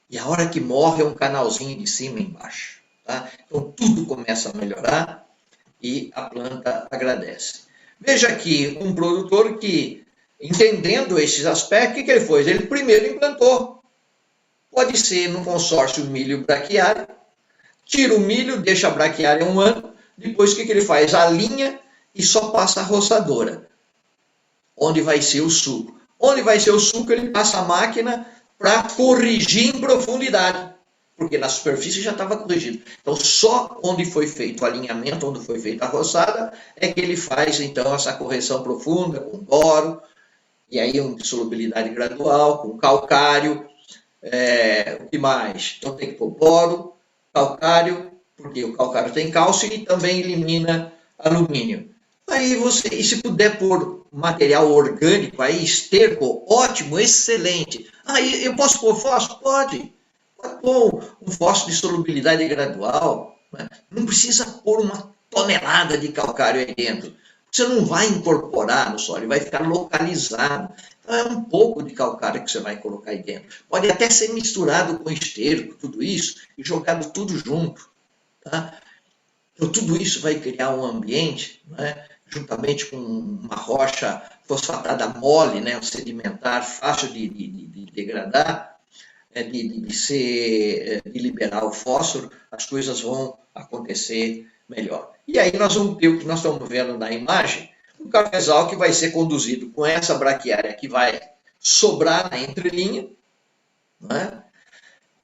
E a hora que morre é um canalzinho de cima e embaixo. Tá? Então tudo começa a melhorar e a planta agradece. Veja aqui um produtor que, entendendo esses aspectos, o que ele fez? Ele primeiro implantou. Pode ser no consórcio milho braquiária. Tira o milho, deixa a braquiária 1 ano. Depois o que ele faz? Alinha e só passa a roçadora. Onde vai ser o suco? Onde vai ser o suco, ele passa a máquina para corrigir em profundidade, porque na superfície já estava corrigido. Então, só onde foi feito o alinhamento, onde foi feita a roçada, é que ele faz, então, essa correção profunda, com boro, e aí uma insolubilidade gradual, com calcário, o que mais? Então tem que pôr boro, calcário, porque o calcário tem cálcio e também elimina alumínio. Aí você, e se puder pôr material orgânico, aí esterco, ótimo, excelente. Aí eu posso pôr fósforo? Pode. Pode pôr um fósforo de solubilidade gradual. Né? Não precisa pôr uma tonelada de calcário aí dentro. Você não vai incorporar no solo, ele vai ficar localizado. Então é um pouco de calcário que você vai colocar aí dentro. Pode até ser misturado com esterco, tudo isso, e jogado tudo junto. Tá? Então, tudo isso vai criar um ambiente, né, juntamente com uma rocha fosfatada mole, né, um sedimentar fácil de degradar, de liberar o fósforo, as coisas vão acontecer melhor. E aí nós vamos ter o que nós estamos vendo na imagem, um cafezal que vai ser conduzido com essa braquiária que vai sobrar na entrelinha, né?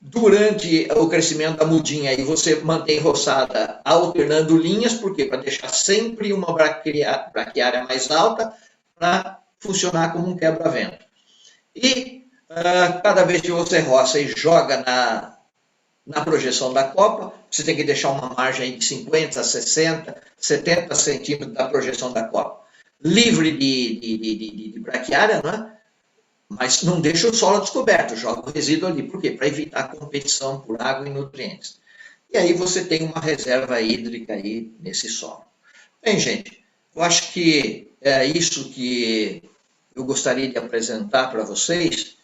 Durante o crescimento da mudinha, aí você mantém roçada alternando linhas, porque para deixar sempre uma braquiária mais alta para funcionar como um quebra-vento. E cada vez que você roça e joga na projeção da copa, você tem que deixar uma margem de 50, 60, 70 centímetros da projeção da copa, livre de braquiária, né? Mas não deixa o solo descoberto, joga o resíduo ali. Por quê? Para evitar a competição por água e nutrientes. E aí você tem uma reserva hídrica aí nesse solo. Bem, gente, eu acho que é isso que eu gostaria de apresentar para vocês.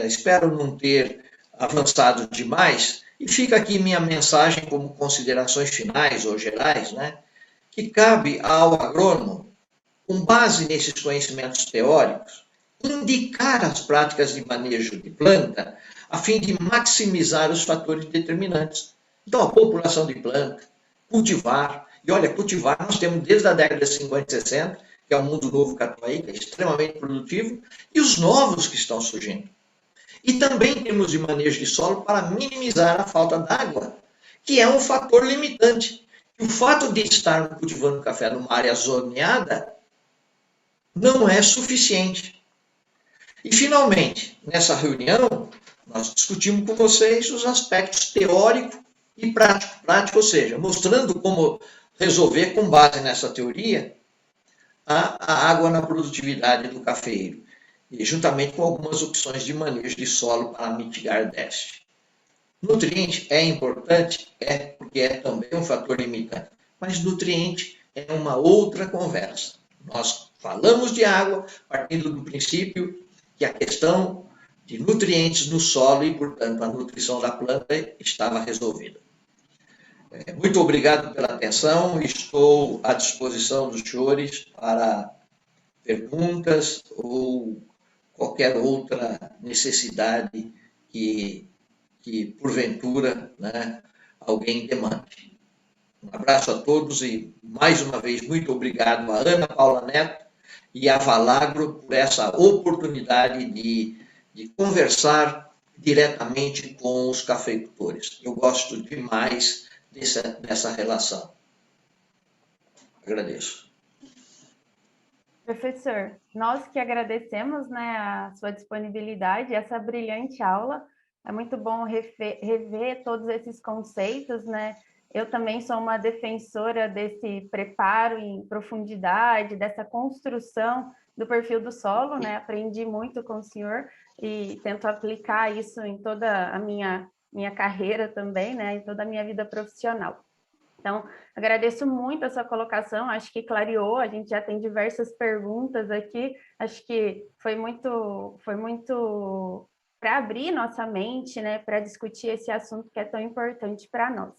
Espero não ter avançado demais. E fica aqui minha mensagem como considerações finais ou gerais, né? Que cabe ao agrônomo, com base nesses conhecimentos teóricos, indicar as práticas de manejo de planta a fim de maximizar os fatores determinantes. Então, a população de planta, cultivar, e olha, cultivar nós temos desde a década de 50 e 60, que é o mundo novo Catuai, que é extremamente produtivo, e os novos que estão surgindo. E também temos de manejo de solo para minimizar a falta d'água, que é um fator limitante. E o fato de estarmos cultivando café numa área zoneada não é suficiente. E, finalmente, nessa reunião, nós discutimos com vocês os aspectos teórico e prático. Prático, ou seja, mostrando como resolver, com base nessa teoria, a água na produtividade do cafeeiro, e juntamente com algumas opções de manejo de solo para mitigar déficit. Nutriente é importante? É, porque é também um fator limitante. Mas nutriente é uma outra conversa. Nós falamos de água partindo do princípio que a questão de nutrientes no solo e, portanto, a nutrição da planta estava resolvida. Muito obrigado pela atenção. Estou à disposição dos senhores para perguntas ou qualquer outra necessidade que porventura, né, alguém demande. Um abraço a todos e, mais uma vez, muito obrigado a Ana Paula Neto e a Valagro por essa oportunidade de conversar diretamente com os cafeicultores. Eu gosto demais dessa relação. Agradeço. Professor, nós que agradecemos, né, a sua disponibilidade, essa brilhante aula. É muito bom rever todos esses conceitos, né? Eu também sou uma defensora desse preparo em profundidade, dessa construção do perfil do solo, né? Aprendi muito com o senhor e tento aplicar isso em toda a minha carreira também, né? Em toda a minha vida profissional. Então, agradeço muito a sua colocação, acho que clareou, a gente já tem diversas perguntas aqui, acho que foi muito para abrir nossa mente, né, para discutir esse assunto que é tão importante para nós.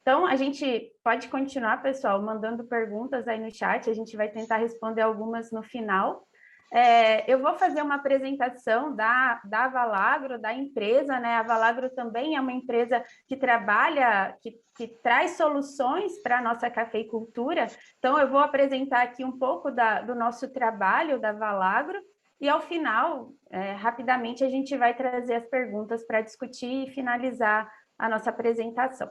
Então, a gente pode continuar, pessoal, mandando perguntas aí no chat, a gente vai tentar responder algumas no final. Eu vou fazer uma apresentação da Valagro, da empresa, né? A Valagro também é uma empresa que trabalha, que traz soluções para a nossa cafeicultura. Então, eu vou apresentar aqui um pouco do nosso trabalho da Valagro e, ao final, rapidamente, a gente vai trazer as perguntas para discutir e finalizar a nossa apresentação.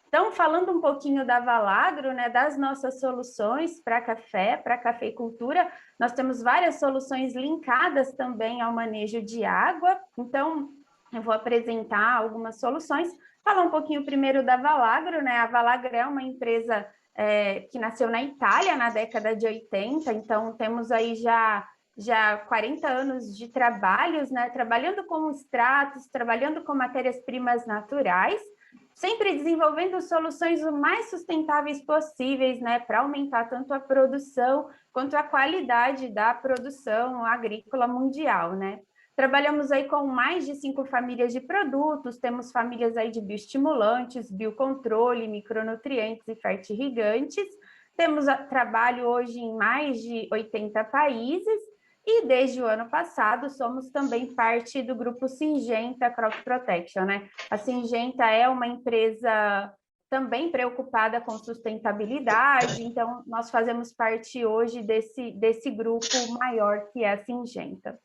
Então, falando um pouquinho da Valagro, né, das nossas soluções para café, para cafeicultura, nós temos várias soluções linkadas também ao manejo de água. Então, eu vou apresentar algumas soluções. Falar um pouquinho primeiro da Valagro, né? A Valagro é uma empresa que nasceu na Itália na década de 80, então temos aí já 40 anos de trabalhos, né? Trabalhando com extratos, trabalhando com matérias-primas naturais, sempre desenvolvendo soluções o mais sustentáveis possíveis, né, para aumentar tanto a produção quanto a qualidade da produção agrícola mundial, né? Trabalhamos aí com mais de 5 famílias de produtos, temos famílias aí de bioestimulantes, biocontrole, micronutrientes e fertirrigantes. Temos trabalho hoje em mais de 80 países e desde o ano passado somos também parte do grupo Syngenta Crop Protection, né? A Syngenta é uma empresa também preocupada com sustentabilidade, então nós fazemos parte hoje desse grupo maior que é a Syngenta.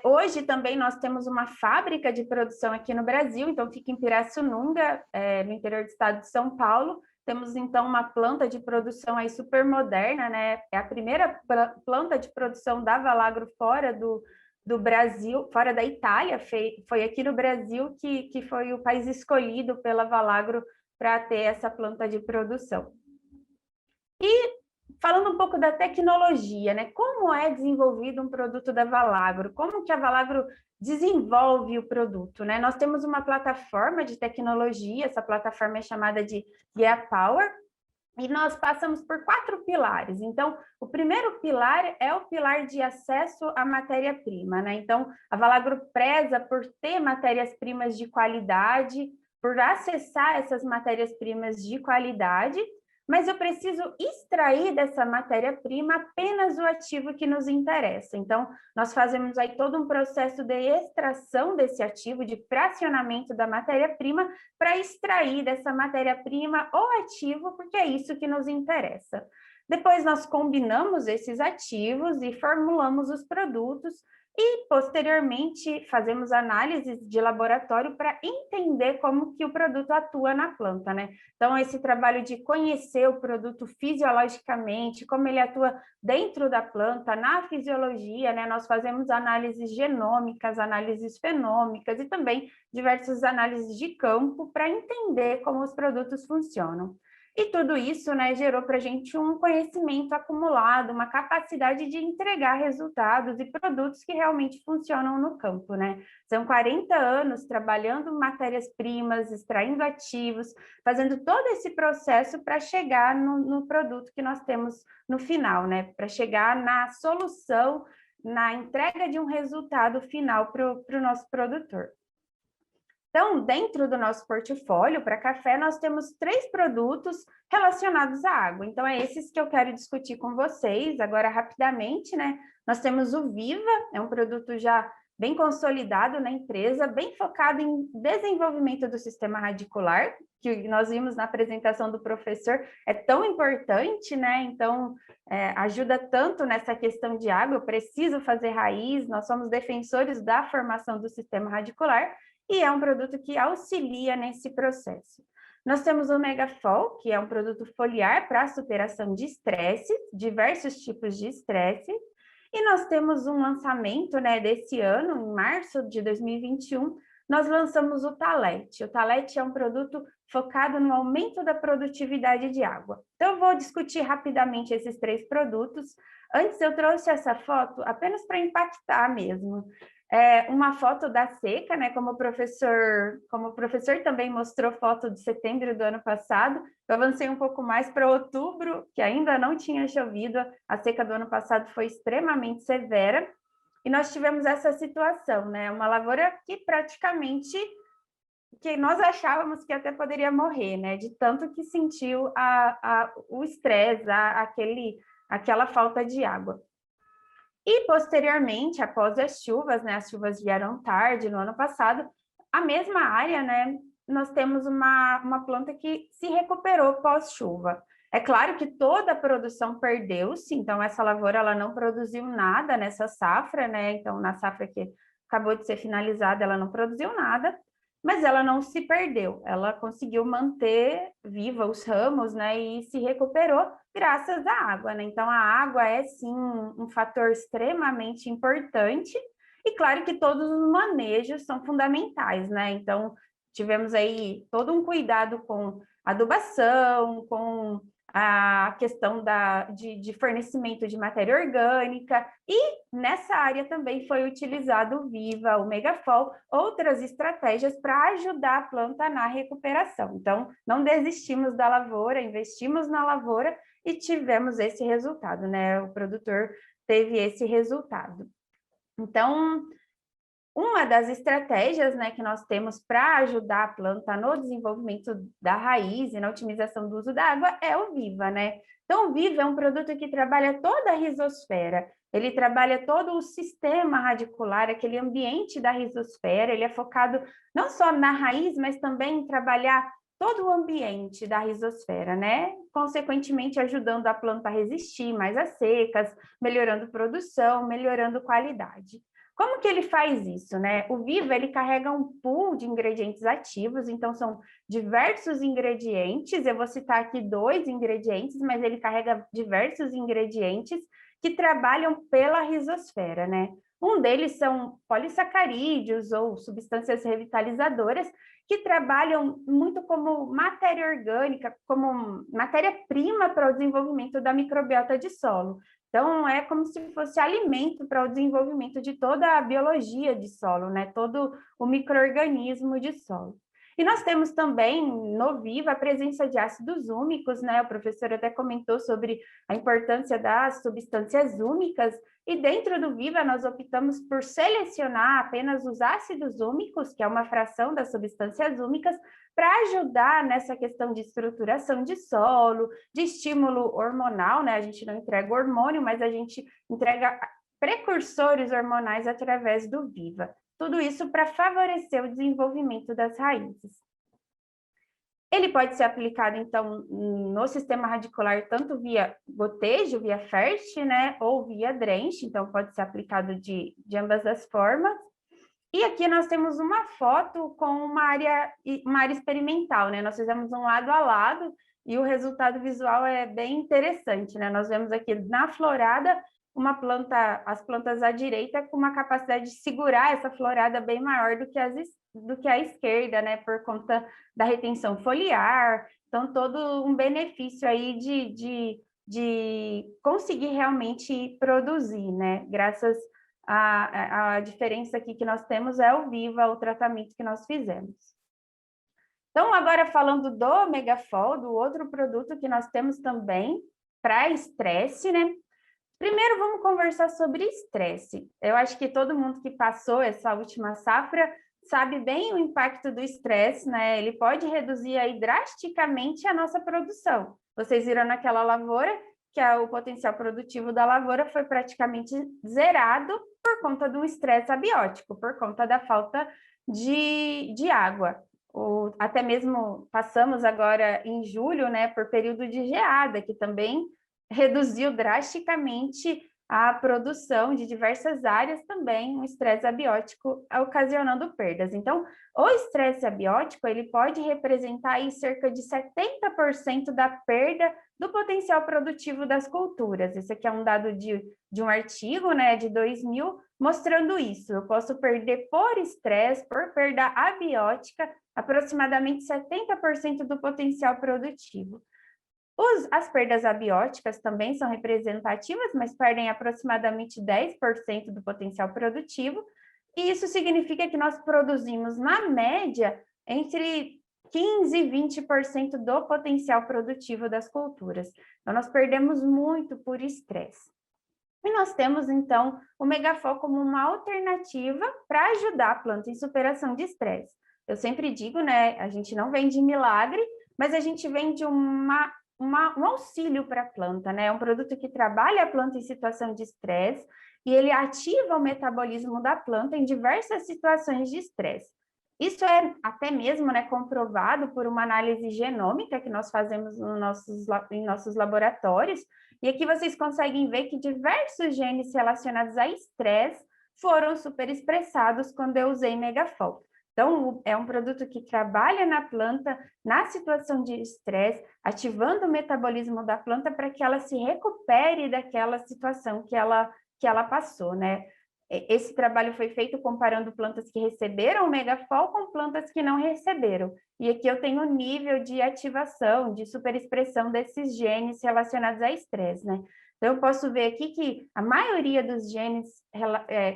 Hoje também nós temos uma fábrica de produção aqui no Brasil, então fica em Pirassununga, no interior do estado de São Paulo. Temos então uma planta de produção aí super moderna, né? É a primeira planta de produção da Valagro fora do Brasil, fora da Itália. Foi aqui no Brasil que foi o país escolhido pela Valagro para ter essa planta de produção. E falando um pouco da tecnologia, né? Como é desenvolvido um produto da Valagro? Como que a Valagro desenvolve o produto, né? Nós temos uma plataforma de tecnologia, essa plataforma é chamada de GeaPower, e nós passamos por 4 pilares. Então, o primeiro pilar é o pilar de acesso à matéria-prima, né? Então, a Valagro preza por ter matérias-primas de qualidade, por acessar essas matérias-primas de qualidade, mas eu preciso extrair dessa matéria-prima apenas o ativo que nos interessa. Então, nós fazemos aí todo um processo de extração desse ativo, de fracionamento da matéria-prima, para extrair dessa matéria-prima o ativo, porque é isso que nos interessa. Depois nós combinamos esses ativos e formulamos os produtos e, posteriormente, fazemos análises de laboratório para entender como que o produto atua na planta, né? Então, esse trabalho de conhecer o produto fisiologicamente, como ele atua dentro da planta, na fisiologia, né? Nós fazemos análises genômicas, análises fenômicas e também diversas análises de campo para entender como os produtos funcionam. E tudo isso, né, gerou para a gente um conhecimento acumulado, uma capacidade de entregar resultados e produtos que realmente funcionam no campo, né? São 40 anos trabalhando matérias-primas, extraindo ativos, fazendo todo esse processo para chegar no produto que nós temos no final, né? Para chegar na solução, na entrega de um resultado final para o nosso produtor. Então, dentro do nosso portfólio para café, nós temos 3 produtos relacionados à água. Então, é esses que eu quero discutir com vocês agora rapidamente, né? Nós temos o Viva, é um produto já bem consolidado na empresa, bem focado em desenvolvimento do sistema radicular, que nós vimos na apresentação do professor, é tão importante, né? Então, ajuda tanto nessa questão de água, eu preciso fazer raiz, nós somos defensores da formação do sistema radicular, e é um produto que auxilia nesse processo. Nós temos o Megafol, que é um produto foliar para a superação de estresse, diversos tipos de estresse, e nós temos um lançamento, né, desse ano, em março de 2021, nós lançamos o Talete. O Talete é um produto focado no aumento da produtividade de água. Então, eu vou discutir rapidamente esses 3 produtos. Antes, eu trouxe essa foto apenas para impactar mesmo. Uma foto da seca, né? Como o professor também mostrou foto de setembro do ano passado, eu avancei um pouco mais para outubro, que ainda não tinha chovido, a seca do ano passado foi extremamente severa, e nós tivemos essa situação, né? Uma lavoura que praticamente, que nós achávamos que até poderia morrer, né? De tanto que sentiu o estresse, aquela falta de água. E, posteriormente, após as chuvas, né, as chuvas vieram tarde no ano passado, a mesma área, né, nós temos uma planta que se recuperou pós-chuva. É claro que toda a produção perdeu-se, então essa lavoura ela não produziu nada nessa safra, né, então na safra que acabou de ser finalizada ela não produziu nada, mas ela não se perdeu, ela conseguiu manter viva os ramos, né, e se recuperou graças à água, né? Então, a água é, sim, um fator extremamente importante, e claro que todos os manejos são fundamentais, né? Então, tivemos aí todo um cuidado com adubação, com a questão de fornecimento de matéria orgânica, e nessa área também foi utilizado o Viva, o Megafol, outras estratégias para ajudar a planta na recuperação. Então, não desistimos da lavoura, investimos na lavoura e tivemos esse resultado, né? O produtor teve esse resultado. Então, uma das estratégias, né, que nós temos para ajudar a planta no desenvolvimento da raiz e na otimização do uso da água é o Viva, né? Então, o Viva é um produto que trabalha toda a rizosfera, ele trabalha todo o sistema radicular, aquele ambiente da rizosfera, ele é focado não só na raiz, mas também em trabalhar todo o ambiente da rizosfera, né? Consequentemente, ajudando a planta a resistir mais às secas, melhorando produção, melhorando qualidade. Como que ele faz isso, né? O Viva, ele carrega um pool de ingredientes ativos, então são diversos ingredientes, eu vou citar aqui 2 ingredientes, mas ele carrega diversos ingredientes que trabalham pela rizosfera, né? Um deles são polissacarídeos ou substâncias revitalizadoras que trabalham muito como matéria orgânica, como matéria-prima para o desenvolvimento da microbiota de solo. Então, é como se fosse alimento para o desenvolvimento de toda a biologia de solo, né? Todo o micro-organismo de solo. E nós temos também no Viva a presença de ácidos úmicos, né? O professor até comentou sobre a importância das substâncias úmicas, e dentro do Viva nós optamos por selecionar apenas os ácidos úmicos, que é uma fração das substâncias úmicas, para ajudar nessa questão de estruturação de solo, de estímulo hormonal, né? A gente não entrega hormônio, mas a gente entrega precursores hormonais através do Viva. Tudo isso para favorecer o desenvolvimento das raízes. Ele pode ser aplicado, então, no sistema radicular, tanto via gotejo, via FIRST, né, ou via drench, então pode ser aplicado de ambas as formas. E aqui nós temos uma foto com uma área experimental, né? Nós fizemos um lado a lado e o resultado visual é bem interessante, né? Nós vemos aqui na florada uma planta, as plantas à direita com uma capacidade de segurar essa florada bem maior do que a esquerda, né? Por conta da retenção foliar. Então, todo um benefício aí de conseguir realmente produzir, né? Graças a diferença aqui que nós temos é o Viva, o tratamento que nós fizemos. Então, agora falando do Megafol, do outro produto que nós temos também para estresse, né? Primeiro, vamos conversar sobre estresse. Eu acho que todo mundo que passou essa última safra sabe bem o impacto do estresse, né? Ele pode reduzir aí drasticamente a nossa produção. Vocês viram naquela lavoura que o potencial produtivo da lavoura foi praticamente zerado por conta do estresse abiótico, por conta da falta de água. Até mesmo passamos agora em julho, né, por período de geada, que também reduziu drasticamente a produção de diversas áreas, também um estresse abiótico ocasionando perdas. Então, o estresse abiótico, ele pode representar aí cerca de 70% da perda do potencial produtivo das culturas. Esse aqui é um dado de um artigo, né, de 2000, mostrando isso. Eu posso perder por estresse, por perda abiótica, aproximadamente 70% do potencial produtivo. As perdas abióticas também são representativas, mas perdem aproximadamente 10% do potencial produtivo, e isso significa que nós produzimos, na média, entre 15% e 20% do potencial produtivo das culturas. Então, nós perdemos muito por estresse. E nós temos, então, o Megafol como uma alternativa para ajudar a planta em superação de estresse. Eu sempre digo, né, a gente não vende milagre, mas a gente vende um auxílio para a planta, né? É um produto que trabalha a planta em situação de estresse e ele ativa o metabolismo da planta em diversas situações de estresse. Isso é até mesmo, né, comprovado por uma análise genômica que nós fazemos em nossos laboratórios, e aqui vocês conseguem ver que diversos genes relacionados a estresse foram superexpressados quando eu usei Megafol. Então, é um produto que trabalha na planta, na situação de estresse, ativando o metabolismo da planta para que ela se recupere daquela situação que ela passou, né? Esse trabalho foi feito comparando plantas que receberam o Megafol com plantas que não receberam. E aqui eu tenho o nível de ativação, de superexpressão desses genes relacionados a estresse, né? Então, eu posso ver aqui que a maioria dos genes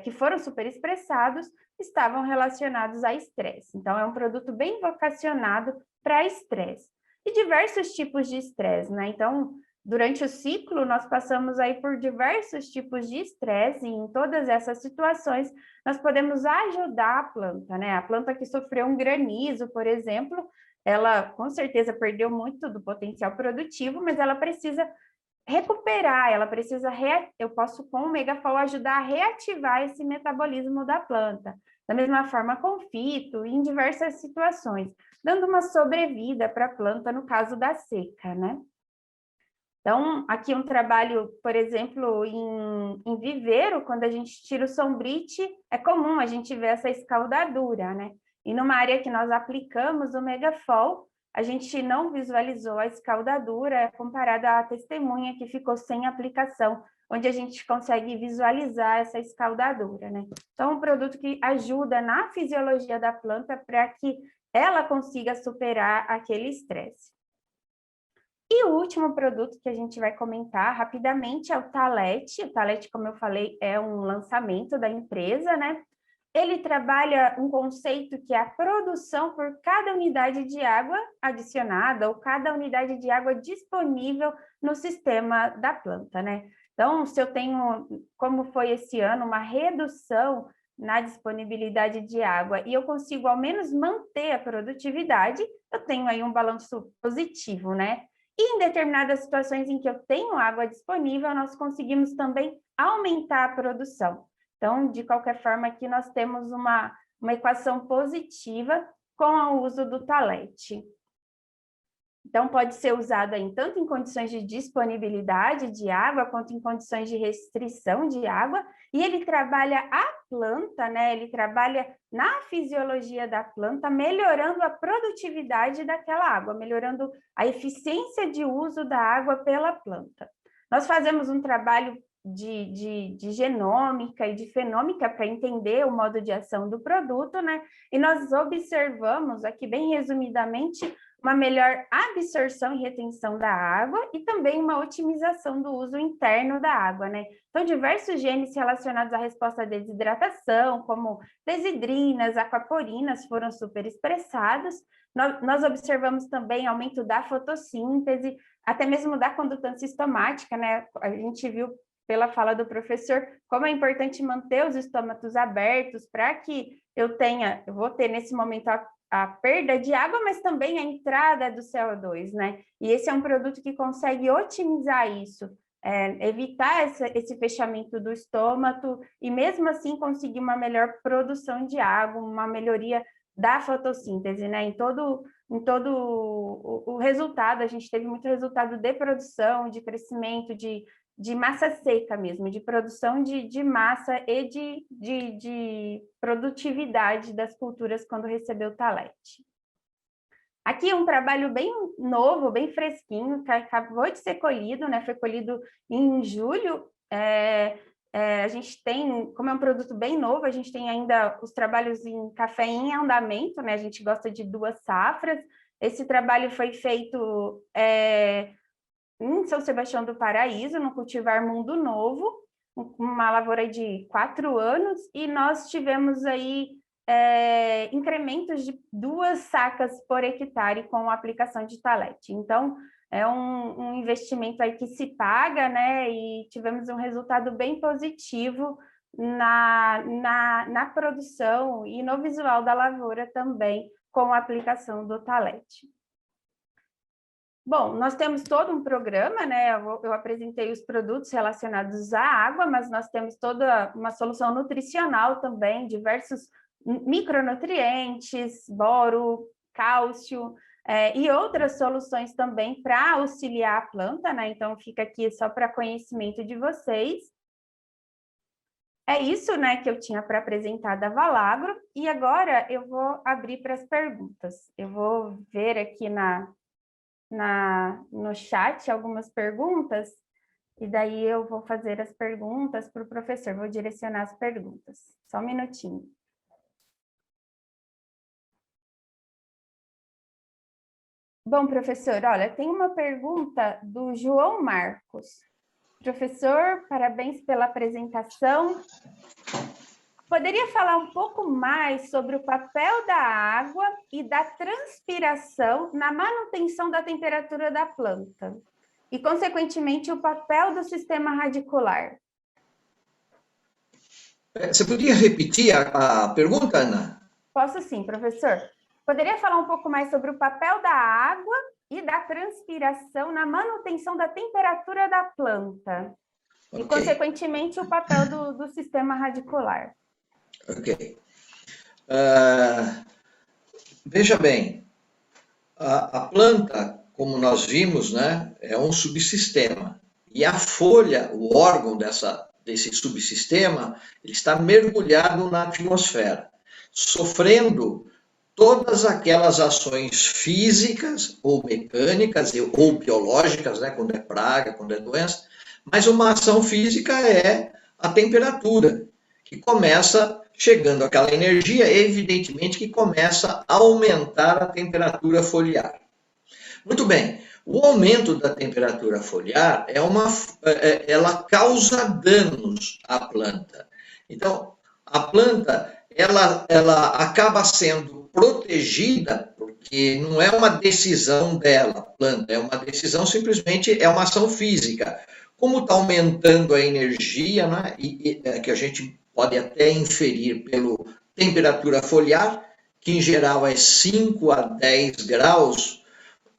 que foram superexpressados estavam relacionados a estresse. Então, é um produto bem vocacionado para estresse. E diversos tipos de estresse, né? Então, durante o ciclo, nós passamos aí por diversos tipos de estresse, e em todas essas situações, nós podemos ajudar a planta, né? A planta que sofreu um granizo, por exemplo, ela com certeza perdeu muito do potencial produtivo, mas ela precisa recuperar, ela precisa, eu posso com o Megafol ajudar a reativar esse metabolismo da planta. Da mesma forma com fito, em diversas situações, dando uma sobrevida para a planta no caso da seca, né? Então, aqui um trabalho, por exemplo, em viveiro, quando a gente tira o sombrite, é comum a gente ver essa escaldadura, né? E numa área que nós aplicamos o Megafol, a gente não visualizou a escaldadura comparada à testemunha que ficou sem aplicação, onde a gente consegue visualizar essa escaldadura, né? Então, um produto que ajuda na fisiologia da planta para que ela consiga superar aquele estresse. E o último produto que a gente vai comentar rapidamente é o Talete. O Talete, como eu falei, é um lançamento da empresa, né? Ele trabalha um conceito que é a produção por cada unidade de água adicionada ou cada unidade de água disponível no sistema da planta, né? Então, se eu tenho, como foi esse ano, uma redução na disponibilidade de água e eu consigo ao menos manter a produtividade, eu tenho aí um balanço positivo, né? E em determinadas situações em que eu tenho água disponível, nós conseguimos também aumentar a produção. Então, de qualquer forma, aqui nós temos uma equação positiva com o uso do talete. Então, pode ser usado aí, tanto em condições de disponibilidade de água, quanto em condições de restrição de água, e ele trabalha a planta, né? Ele trabalha na fisiologia da planta, melhorando a produtividade daquela água, melhorando a eficiência de uso da água pela planta. Nós fazemos um trabalho de genômica e de fenômica para entender o modo de ação do produto, né? E nós observamos, aqui bem resumidamente, uma melhor absorção e retenção da água e também uma otimização do uso interno da água, né? Então, diversos genes relacionados à resposta à desidratação, como desidrinas, aquaporinas, foram superexpressados. Nós observamos também aumento da fotossíntese, até mesmo da condutância estomática, né? A gente viu pela fala do professor como é importante manter os estômatos abertos para que eu vou ter nesse momento a perda de água, mas também a entrada do CO2, né? E esse é um produto que consegue otimizar isso, evitar esse fechamento do estômago e mesmo assim conseguir uma melhor produção de água, uma melhoria da fotossíntese, né? Em todo o resultado, a gente teve muito resultado de produção, de crescimento, de massa seca mesmo, de produção de massa e de produtividade das culturas quando recebeu o talete. Aqui um trabalho bem novo, bem fresquinho, que acabou de ser colhido, né? Foi colhido em julho. A gente tem, como é um produto bem novo, a gente tem ainda os trabalhos em café em andamento, né? A gente gosta de 2 safras. Esse trabalho foi feito em São Sebastião do Paraíso, no cultivar Mundo Novo, uma lavoura de 4 anos, e nós tivemos aí incrementos de 2 sacas por hectare com a aplicação de talete. Então, é um investimento aí que se paga, né? E tivemos um resultado bem positivo na produção e no visual da lavoura também, com a aplicação do talete. Bom, nós temos todo um programa, né? Eu apresentei os produtos relacionados à água, mas nós temos toda uma solução nutricional também, diversos micronutrientes, boro, cálcio, e outras soluções também para auxiliar a planta, né? Então, fica aqui só para conhecimento de vocês. É isso, né, que eu tinha para apresentar da Valagro, e agora eu vou abrir para as perguntas. Eu vou ver aqui no chat algumas perguntas, e daí eu vou fazer as perguntas para o professor, vou direcionar as perguntas. Só um minutinho. Bom, professor, olha, tem uma pergunta do João Marcos. Professor, parabéns pela apresentação. Poderia falar um pouco mais sobre o papel da água e da transpiração na manutenção da temperatura da planta e, consequentemente, o papel do sistema radicular? Você podia repetir a pergunta, Ana? Posso sim, professor. Poderia falar um pouco mais sobre o papel da água e da transpiração na manutenção da temperatura da planta e, consequentemente, o papel do sistema radicular? Ok. Veja bem, a planta, como nós vimos, né, é um subsistema. E a folha, o órgão desse subsistema, ele está mergulhado na atmosfera, sofrendo todas aquelas ações físicas ou mecânicas ou biológicas, né, quando é praga, quando é doença, mas uma ação física é a temperatura, que começa chegando aquela energia, evidentemente que começa a aumentar a temperatura foliar. Muito bem, o aumento da temperatura foliar ela causa danos à planta. Então, a planta ela acaba sendo protegida porque não é uma decisão dela, planta, é uma decisão simplesmente, é uma ação física. Como está aumentando a energia, né, que a gente pode até inferir pela temperatura foliar, que em geral é 5 a 10 graus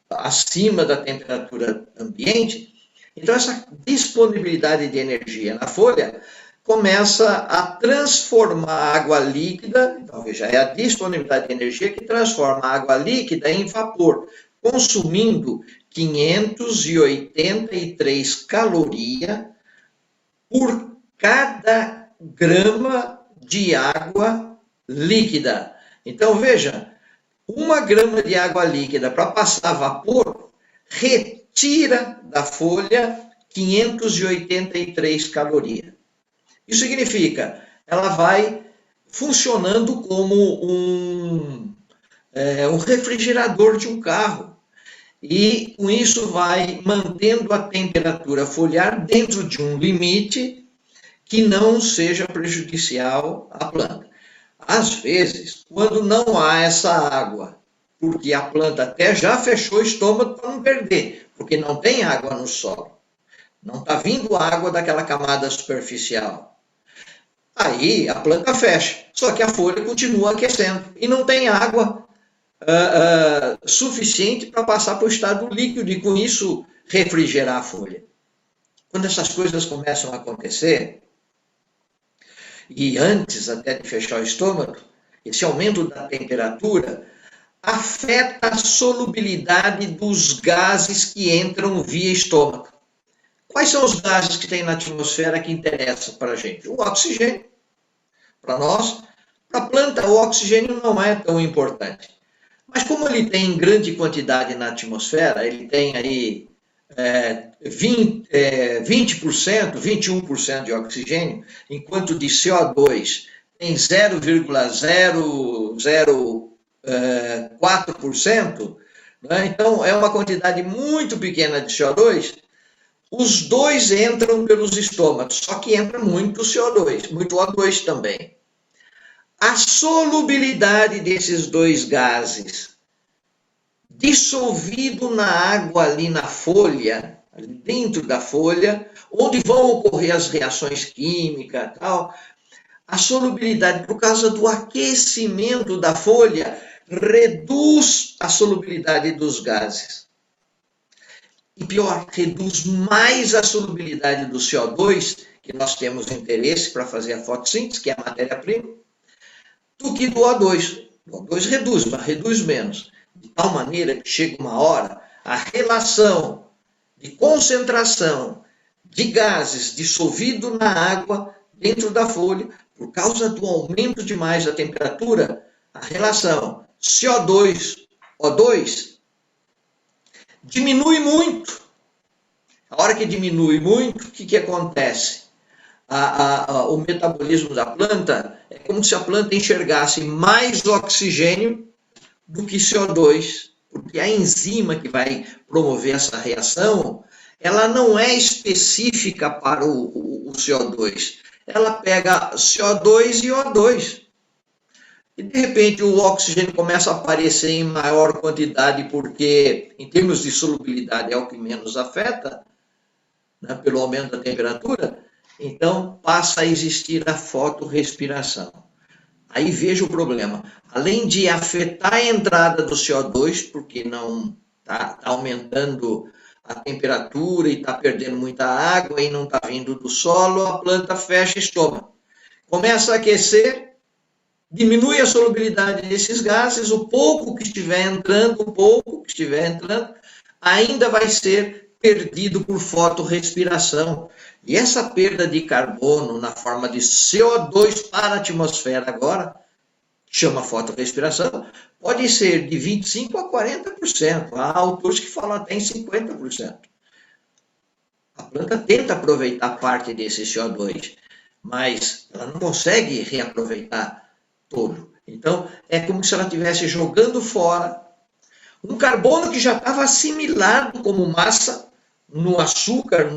acima da temperatura ambiente, então essa disponibilidade de energia na folha começa a transformar a água líquida, então veja, é a disponibilidade de energia que transforma a água líquida em vapor, consumindo 583 calorias por cada grama de água líquida. Então, veja, 1 grama de água líquida para passar vapor retira da folha 583 calorias. Isso significa, ela vai funcionando como um refrigerador de um carro. E com isso vai mantendo a temperatura foliar dentro de um limite que não seja prejudicial à planta. Às vezes, quando não há essa água, porque a planta até já fechou o estômago para não perder, porque não tem água no solo, não está vindo água daquela camada superficial. Aí a planta fecha, só que a folha continua aquecendo e não tem água suficiente para passar para o estado líquido e com isso refrigerar a folha. Quando essas coisas começam a acontecer, e antes até de fechar o estômago, esse aumento da temperatura afeta a solubilidade dos gases que entram via estômago. Quais são os gases que tem na atmosfera que interessam para a gente? O oxigênio. Para nós, para a planta, o oxigênio não é tão importante. Mas como ele tem em grande quantidade na atmosfera, ele tem aí 20%, 21% de oxigênio, enquanto de CO2 tem 0,004%, né? Então é uma quantidade muito pequena de CO2, os dois entram pelos estômagos, só que entra muito CO2, muito O2 também. A solubilidade desses dois gases dissolvido na água ali na folha, ali dentro da folha, onde vão ocorrer as reações químicas e tal, a solubilidade, por causa do aquecimento da folha, reduz a solubilidade dos gases. E pior, reduz mais a solubilidade do CO2, que nós temos interesse para fazer a fotossíntese, que é a matéria-prima, do que do O2. O O2 reduz, mas reduz menos. De tal maneira que chega uma hora, a relação de concentração de gases dissolvido na água dentro da folha, por causa do aumento demais da temperatura, a relação CO2-O2 diminui muito. A hora que diminui muito, o que acontece? O metabolismo da planta é como se a planta enxergasse mais oxigênio do que CO2, porque a enzima que vai promover essa reação, ela não é específica para o CO2. Ela pega CO2 e O2. E, de repente, o oxigênio começa a aparecer em maior quantidade, porque, em termos de solubilidade, é o que menos afeta, né, pelo aumento da temperatura. Então, passa a existir a fotorrespiração. Aí veja o problema. Além de afetar a entrada do CO2, porque não está aumentando a temperatura e está perdendo muita água e não está vindo do solo, a planta fecha estômago. Começa a aquecer, diminui a solubilidade desses gases, o pouco que estiver entrando, ainda vai ser perdido por fotorrespiração. E essa perda de carbono na forma de CO2 para a atmosfera agora, chama fotorrespiração, pode ser de 25% a 40%. Há autores que falam até em 50%. A planta tenta aproveitar parte desse CO2, mas ela não consegue reaproveitar todo. Então, é como se ela estivesse jogando fora um carbono que já estava assimilado como massa no açúcar,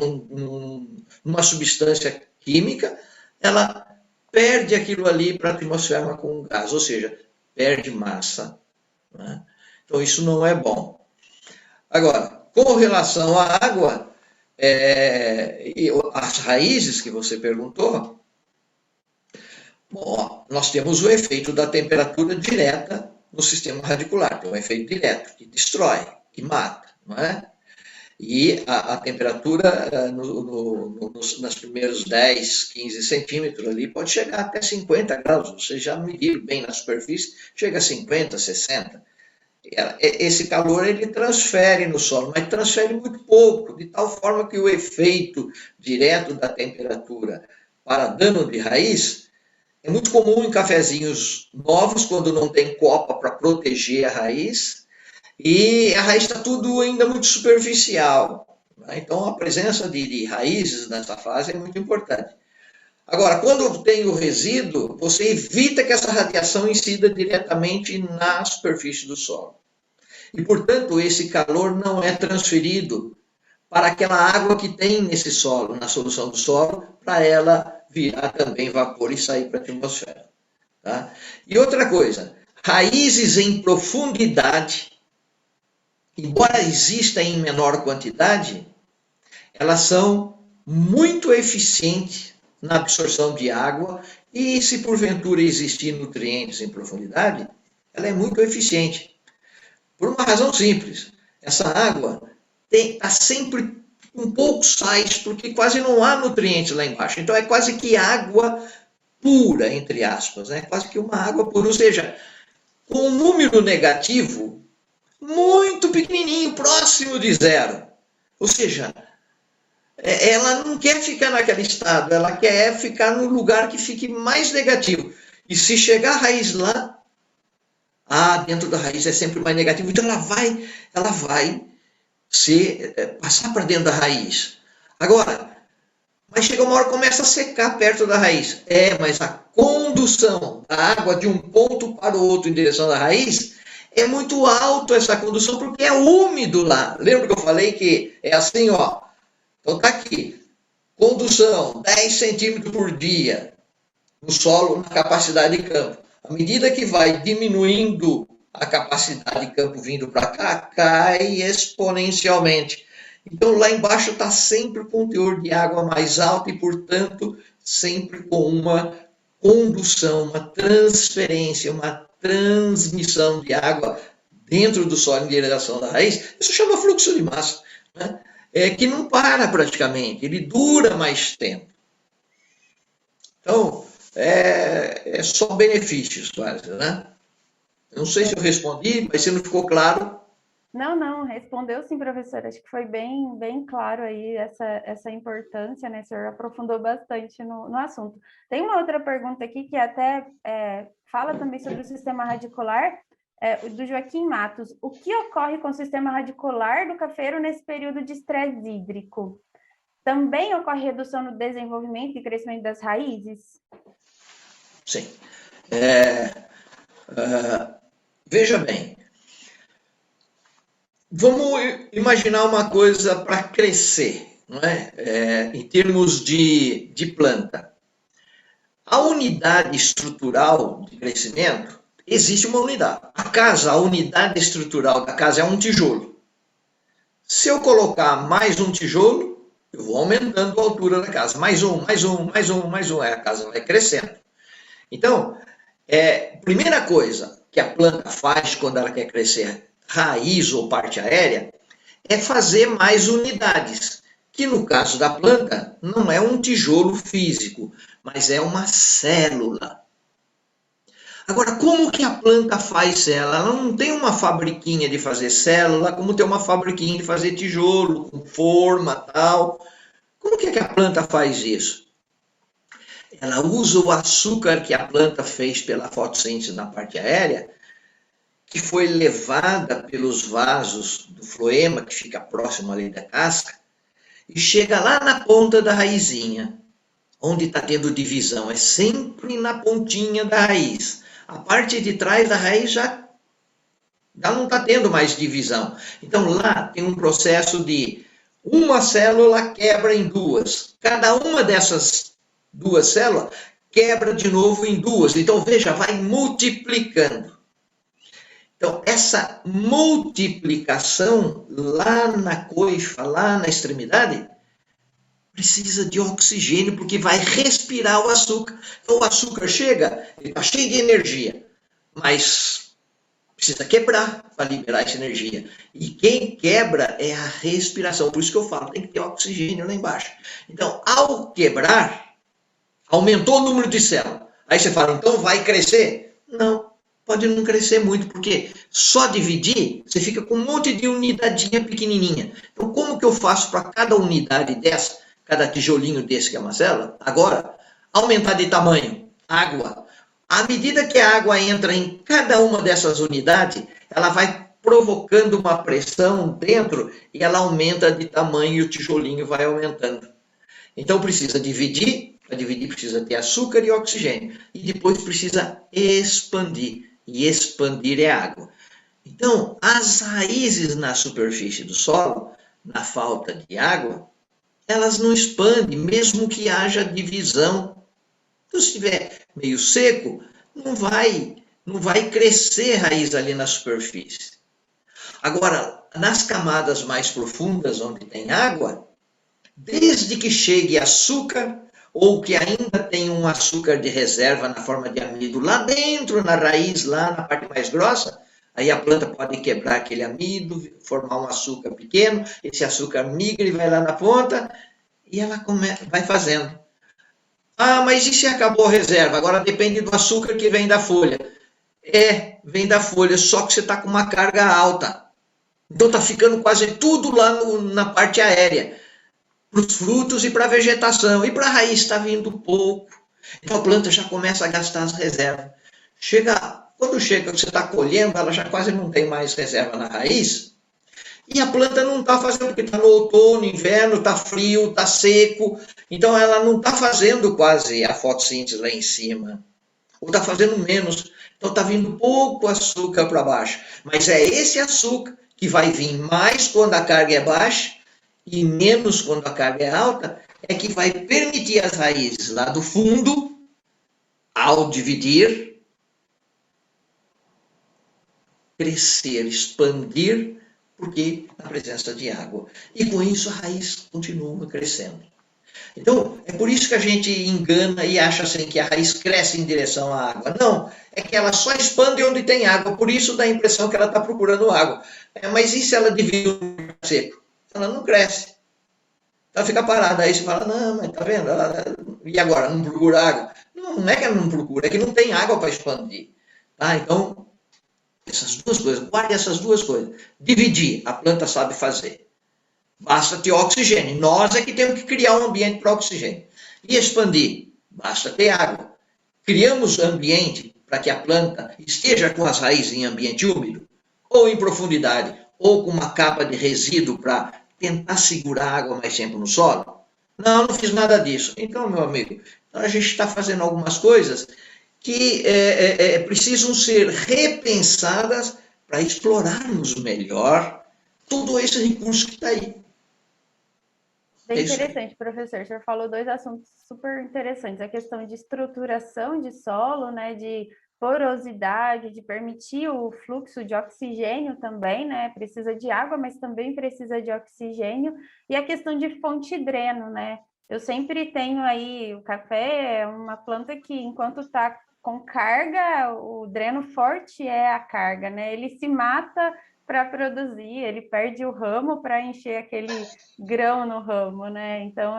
numa substância química, ela perde aquilo ali para a atmosfera com gás, ou seja, perde massa. Né? Então, isso não é bom. Agora, com relação à água, e as raízes que você perguntou, bom, nós temos o efeito da temperatura direta no sistema radicular, que é um efeito direto, que destrói, que mata, não é? E a temperatura nas primeiros 10, 15 centímetros ali pode chegar até 50 graus. Vocês já mediram bem na superfície, chega a 50, 60. Esse calor ele transfere no solo, mas transfere muito pouco, de tal forma que o efeito direto da temperatura para dano de raiz é muito comum em cafezinhos novos, quando não tem copa para proteger a raiz, e a raiz está tudo ainda muito superficial. Né? Então, a presença de raízes nessa fase é muito importante. Agora, quando tem o resíduo, você evita que essa radiação incida diretamente na superfície do solo. E, portanto, esse calor não é transferido para aquela água que tem nesse solo, na solução do solo, para ela virar também vapor e sair para a atmosfera. Tá? E outra coisa, raízes em profundidade, embora exista em menor quantidade, elas são muito eficientes na absorção de água e, se porventura existir nutrientes em profundidade, ela é muito eficiente. Por uma razão simples, essa água está sempre um pouco sais, porque quase não há nutrientes lá embaixo. Então é quase que água pura, entre aspas, né? Quase que uma água pura, ou seja, com um número negativo muito pequenininho, próximo de zero. Ou seja, ela não quer ficar naquele estado, ela quer ficar no lugar que fique mais negativo. E se chegar a raiz lá, dentro da raiz é sempre mais negativo, então ela vai passar para dentro da raiz. Agora, mas chega uma hora que começa a secar perto da raiz. Mas a condução da água de um ponto para o outro em direção da raiz é muito alto essa condução, porque é úmido lá. Lembra que eu falei que é assim, ó. Então tá aqui. Condução, 10 centímetros por dia no solo, na capacidade de campo. À medida que vai diminuindo a capacidade de campo vindo para cá, cai exponencialmente. Então, lá embaixo está sempre com um teor de água mais alto e, portanto, sempre com uma condução, uma transferência, uma transmissão de água dentro do solo em direção da raiz. Isso chama fluxo de massa, né? Que não para praticamente, ele dura mais tempo. Então, é só benefícios quase, né? Eu não sei se eu respondi, mas se não ficou claro. Não, não, respondeu sim, professor. Acho que foi bem claro aí essa importância, né? O senhor aprofundou bastante no assunto. Tem uma outra pergunta aqui que até fala também sobre o sistema radicular, do Joaquim Matos. O que ocorre com o sistema radicular do cafeiro nesse período de estresse hídrico? Também ocorre redução no desenvolvimento e crescimento das raízes? Sim. Veja bem, vamos imaginar uma coisa para crescer, não é? Em termos de planta. A unidade estrutural de crescimento, existe uma unidade. A unidade estrutural da casa é um tijolo. Se eu colocar mais um tijolo, eu vou aumentando a altura da casa. Mais um, a casa vai crescendo. Então, primeira coisa que a planta faz quando ela quer crescer raiz ou parte aérea é fazer mais unidades, que no caso da planta não é um tijolo físico, mas é uma célula. Agora, como que a planta faz célula? Ela não tem uma fabriquinha de fazer célula, como tem uma fabriquinha de fazer tijolo, com forma tal. Como que a planta faz isso? Ela usa o açúcar que a planta fez pela fotossíntese na parte aérea, que foi levada pelos vasos do floema, que fica próximo ali da casca, e chega lá na ponta da raizinha, onde está tendo divisão. É sempre na pontinha da raiz. A parte de trás da raiz já não está tendo mais divisão. Então lá tem um processo de uma célula quebra em duas. Cada uma dessas duas células quebra de novo em duas. Então veja, vai multiplicando. Então, essa multiplicação lá na coifa, lá na extremidade, precisa de oxigênio, porque vai respirar o açúcar. Então, o açúcar chega, ele está cheio de energia, mas precisa quebrar para liberar essa energia. E quem quebra é a respiração. Por isso que eu falo, tem que ter oxigênio lá embaixo. Então, ao quebrar, aumentou o número de células. Aí você fala, então vai crescer? Não. Pode não crescer muito, porque só dividir, você fica com um monte de unidadinha pequenininha. Então, como que eu faço para cada unidade dessa, cada tijolinho desse que é uma célula, agora, aumentar de tamanho? Água. À medida que a água entra em cada uma dessas unidades, ela vai provocando uma pressão dentro e ela aumenta de tamanho e o tijolinho vai aumentando. Então, precisa dividir. Para dividir, precisa ter açúcar e oxigênio. E depois precisa expandir. E expandir é água. Então, as raízes na superfície do solo, na falta de água, elas não expandem, mesmo que haja divisão. Então, se estiver meio seco, não vai crescer raiz ali na superfície. Agora, nas camadas mais profundas, onde tem água, desde que chegue açúcar, ou que ainda tem um açúcar de reserva na forma de amido lá dentro, na raiz, lá na parte mais grossa, aí a planta pode quebrar aquele amido, formar um açúcar pequeno, esse açúcar migra e vai lá na ponta, e ela vai fazendo. Ah, mas e se acabou a reserva? Agora depende do açúcar que vem da folha. Vem da folha, só que você está com uma carga alta. Então está ficando quase tudo lá na parte aérea. Para os frutos e para a vegetação. E para a raiz está vindo pouco. Então a planta já começa a gastar as reservas. Quando chega, você está colhendo, ela já quase não tem mais reserva na raiz. E a planta não está fazendo, porque está no outono, inverno, está frio, está seco. Então ela não está fazendo quase a fotossíntese lá em cima. Ou está fazendo menos. Então está vindo pouco açúcar para baixo. Mas é esse açúcar que vai vir mais quando a carga é baixa e menos quando a carga é alta, é que vai permitir as raízes lá do fundo, ao dividir, crescer, expandir, porque a presença de água. E com isso a raiz continua crescendo. Então, é por isso que a gente engana e acha assim que a raiz cresce em direção à água. Não, é que ela só expande onde tem água, por isso dá a impressão que ela está procurando água. Mas e se ela divide no seco? Ela não cresce. Ela fica parada. Aí você fala, não, mas tá vendo? E agora? Não procura água? Não é que ela não procura, é que não tem água para expandir. Então, Essas duas coisas, guarde essas duas coisas. Dividir, a planta sabe fazer. Basta ter oxigênio. Nós é que temos que criar um ambiente para oxigênio. E expandir, basta ter água. Criamos ambiente para que a planta esteja com as raízes em ambiente úmido, ou em profundidade, ou com uma capa de resíduo para tentar segurar a água mais tempo no solo. Não, não fiz nada disso. Então, meu amigo, a gente está fazendo algumas coisas que precisam ser repensadas para explorarmos melhor todo esse recurso que está aí. Bem interessante, professor. O senhor falou dois assuntos super interessantes. A questão de estruturação de solo, né, de porosidade, de permitir o fluxo de oxigênio também, né? Precisa de água, mas também precisa de oxigênio. E a questão de fonte-dreno, né? Eu sempre tenho aí o café, é uma planta que, enquanto está com carga, o dreno forte é a carga, né? Ele se mata para produzir, ele perde o ramo para encher aquele grão no ramo, né? Então,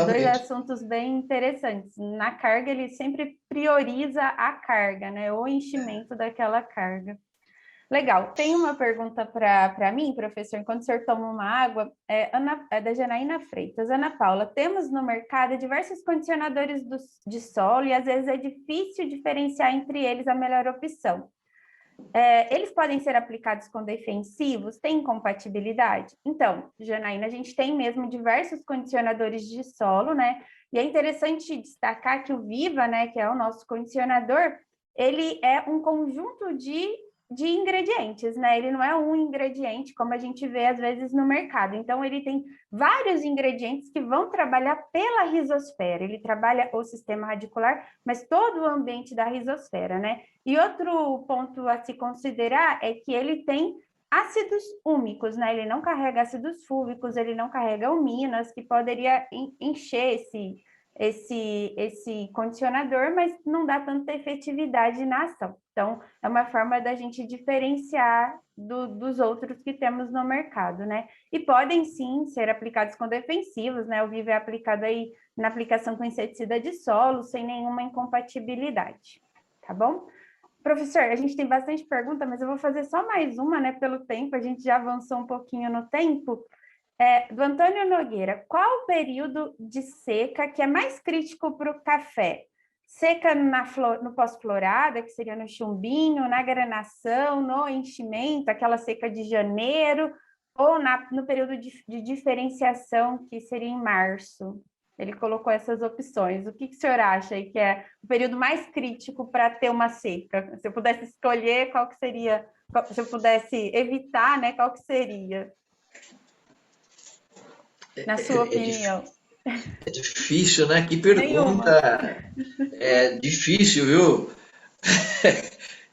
dois assuntos bem interessantes. Na carga, ele sempre prioriza a carga, né? O enchimento daquela carga. Legal. Tem uma pergunta para mim, professor, enquanto o senhor toma uma água, é da Janaína Freitas. Ana Paula, temos no mercado diversos condicionadores de solo e às vezes é difícil diferenciar entre eles a melhor opção. Eles podem ser aplicados com defensivos? Tem incompatibilidade? Então, Janaína, a gente tem mesmo diversos condicionadores de solo, né? E é interessante destacar que o Viva, né, que é o nosso condicionador, ele é um conjunto de ingredientes, né? Ele não é um ingrediente, como a gente vê às vezes no mercado. Então, ele tem vários ingredientes que vão trabalhar pela rizosfera. Ele trabalha o sistema radicular, mas todo o ambiente da rizosfera, né? E outro ponto a se considerar é que ele tem ácidos úmicos, né? Ele não carrega ácidos fúvicos, ele não carrega uminas, que poderia encher esse condicionador, mas não dá tanta efetividade na ação. Então, é uma forma da gente diferenciar dos outros que temos no mercado, né? E podem, sim, ser aplicados com defensivos, né? O Viva é aplicado aí na aplicação com inseticida de solo, sem nenhuma incompatibilidade, tá bom? Professor, a gente tem bastante pergunta, mas eu vou fazer só mais uma, né? Pelo tempo, a gente já avançou um pouquinho no tempo. Do Antônio Nogueira, qual o período de seca que é mais crítico para o café? Seca no pós-florada, que seria no chumbinho, na granação, no enchimento, aquela seca de janeiro, ou no período de diferenciação, que seria em março? Ele colocou essas opções. O que o senhor acha aí que é o período mais crítico para ter uma seca? Se eu pudesse escolher, qual que seria? Se eu pudesse evitar, né, qual que seria? Na sua opinião. É difícil, né? Que pergunta difícil, viu?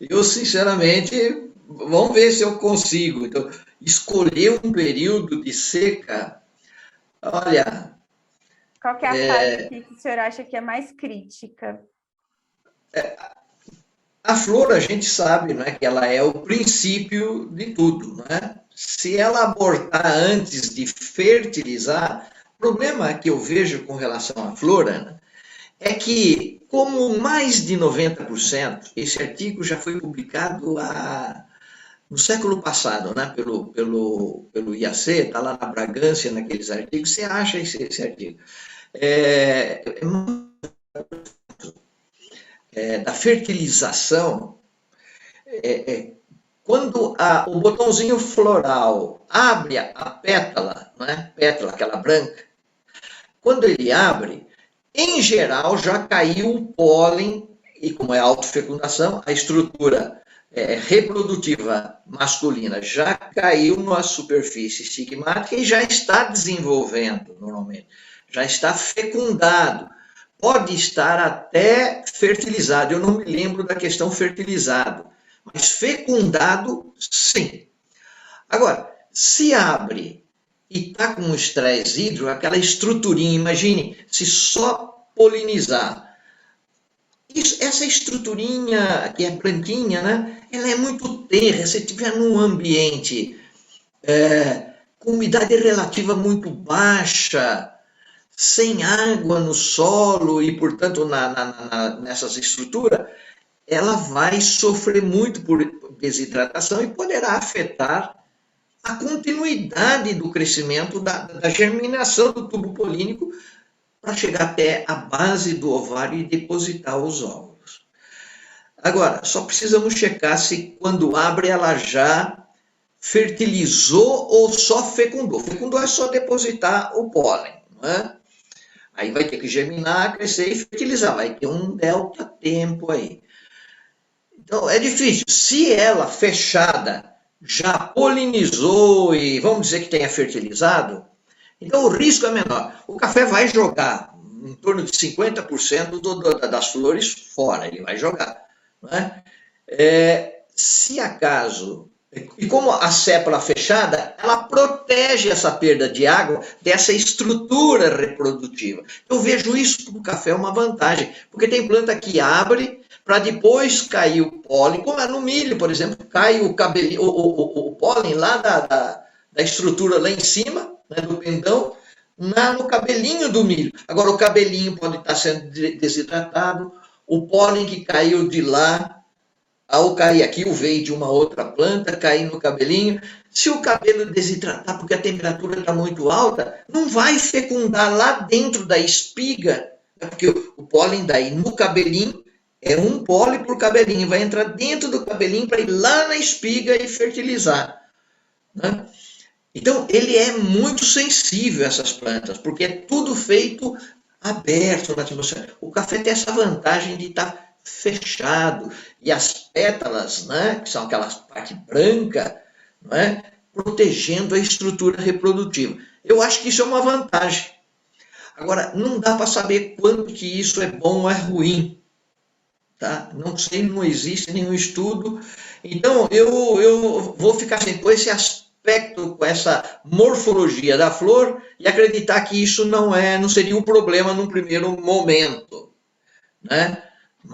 Eu, sinceramente, vamos ver se eu consigo. Então, escolher um período de seca, olha... Qual que é a fase que o senhor acha que é mais crítica? A flor, a gente sabe, né, que ela é o princípio de tudo, né? Se ela abortar antes de fertilizar, o problema que eu vejo com relação à flor, Ana, é que, como mais de 90%, esse artigo já foi publicado no século passado, né, pelo IAC, está lá na Bragância, naqueles artigos, você acha esse artigo. Da fertilização, quando o botãozinho floral abre a pétala, né, pétala, aquela branca, quando ele abre, em geral já caiu o pólen, e como é autofecundação, a estrutura reprodutiva masculina já caiu na superfície estigmática e já está desenvolvendo normalmente, já está fecundado. Pode estar até fertilizado, eu não me lembro da questão fertilizado, mas fecundado, sim. Agora, se abre e está com um estresse hídrico, aquela estruturinha, imagine, se só polinizar. Essa estruturinha, que é branquinha, né, ela é muito tenra, se estiver num ambiente com umidade relativa muito baixa, sem água no solo e, portanto, nessas estruturas, ela vai sofrer muito por desidratação e poderá afetar a continuidade do crescimento da germinação do tubo polínico para chegar até a base do ovário e depositar os óvulos. Agora, só precisamos checar se quando abre ela já fertilizou ou só fecundou. Fecundou é só depositar o pólen, não é? Aí vai ter que germinar, crescer e fertilizar. Vai ter um delta tempo aí. Então, é difícil. Se ela fechada já polinizou e vamos dizer que tenha fertilizado, então o risco é menor. O café vai jogar em torno de 50% das flores fora, ele vai jogar. Não é? Se acaso... E como a sépala fechada, ela protege essa perda de água dessa estrutura reprodutiva. Eu vejo isso no café uma vantagem, porque tem planta que abre para depois cair o pólen, como é no milho, por exemplo, cai o cabelinho, o pólen lá da estrutura lá em cima, né, do pendão, no cabelinho do milho. Agora o cabelinho pode estar sendo desidratado, o pólen que caiu de lá, ao cair aqui, o veio de uma outra planta, cair no cabelinho. Se o cabelo desidratar, porque a temperatura está muito alta, não vai fecundar lá dentro da espiga, porque o pólen daí no cabelinho é um pólen por cabelinho, vai entrar dentro do cabelinho para ir lá na espiga e fertilizar. Né? Então, ele é muito sensível a essas plantas, porque é tudo feito aberto na atmosfera. O café tem essa vantagem de estar fechado, e as pétalas, né, que são aquelas parte branca, não é, protegendo a estrutura reprodutiva. Eu acho que isso é uma vantagem. Agora, não dá para saber quando que isso é bom ou é ruim. Tá? Não sei, não existe nenhum estudo. Então, eu vou ficar assim, com esse aspecto, com essa morfologia da flor, e acreditar que isso não seria um problema num primeiro momento. Né?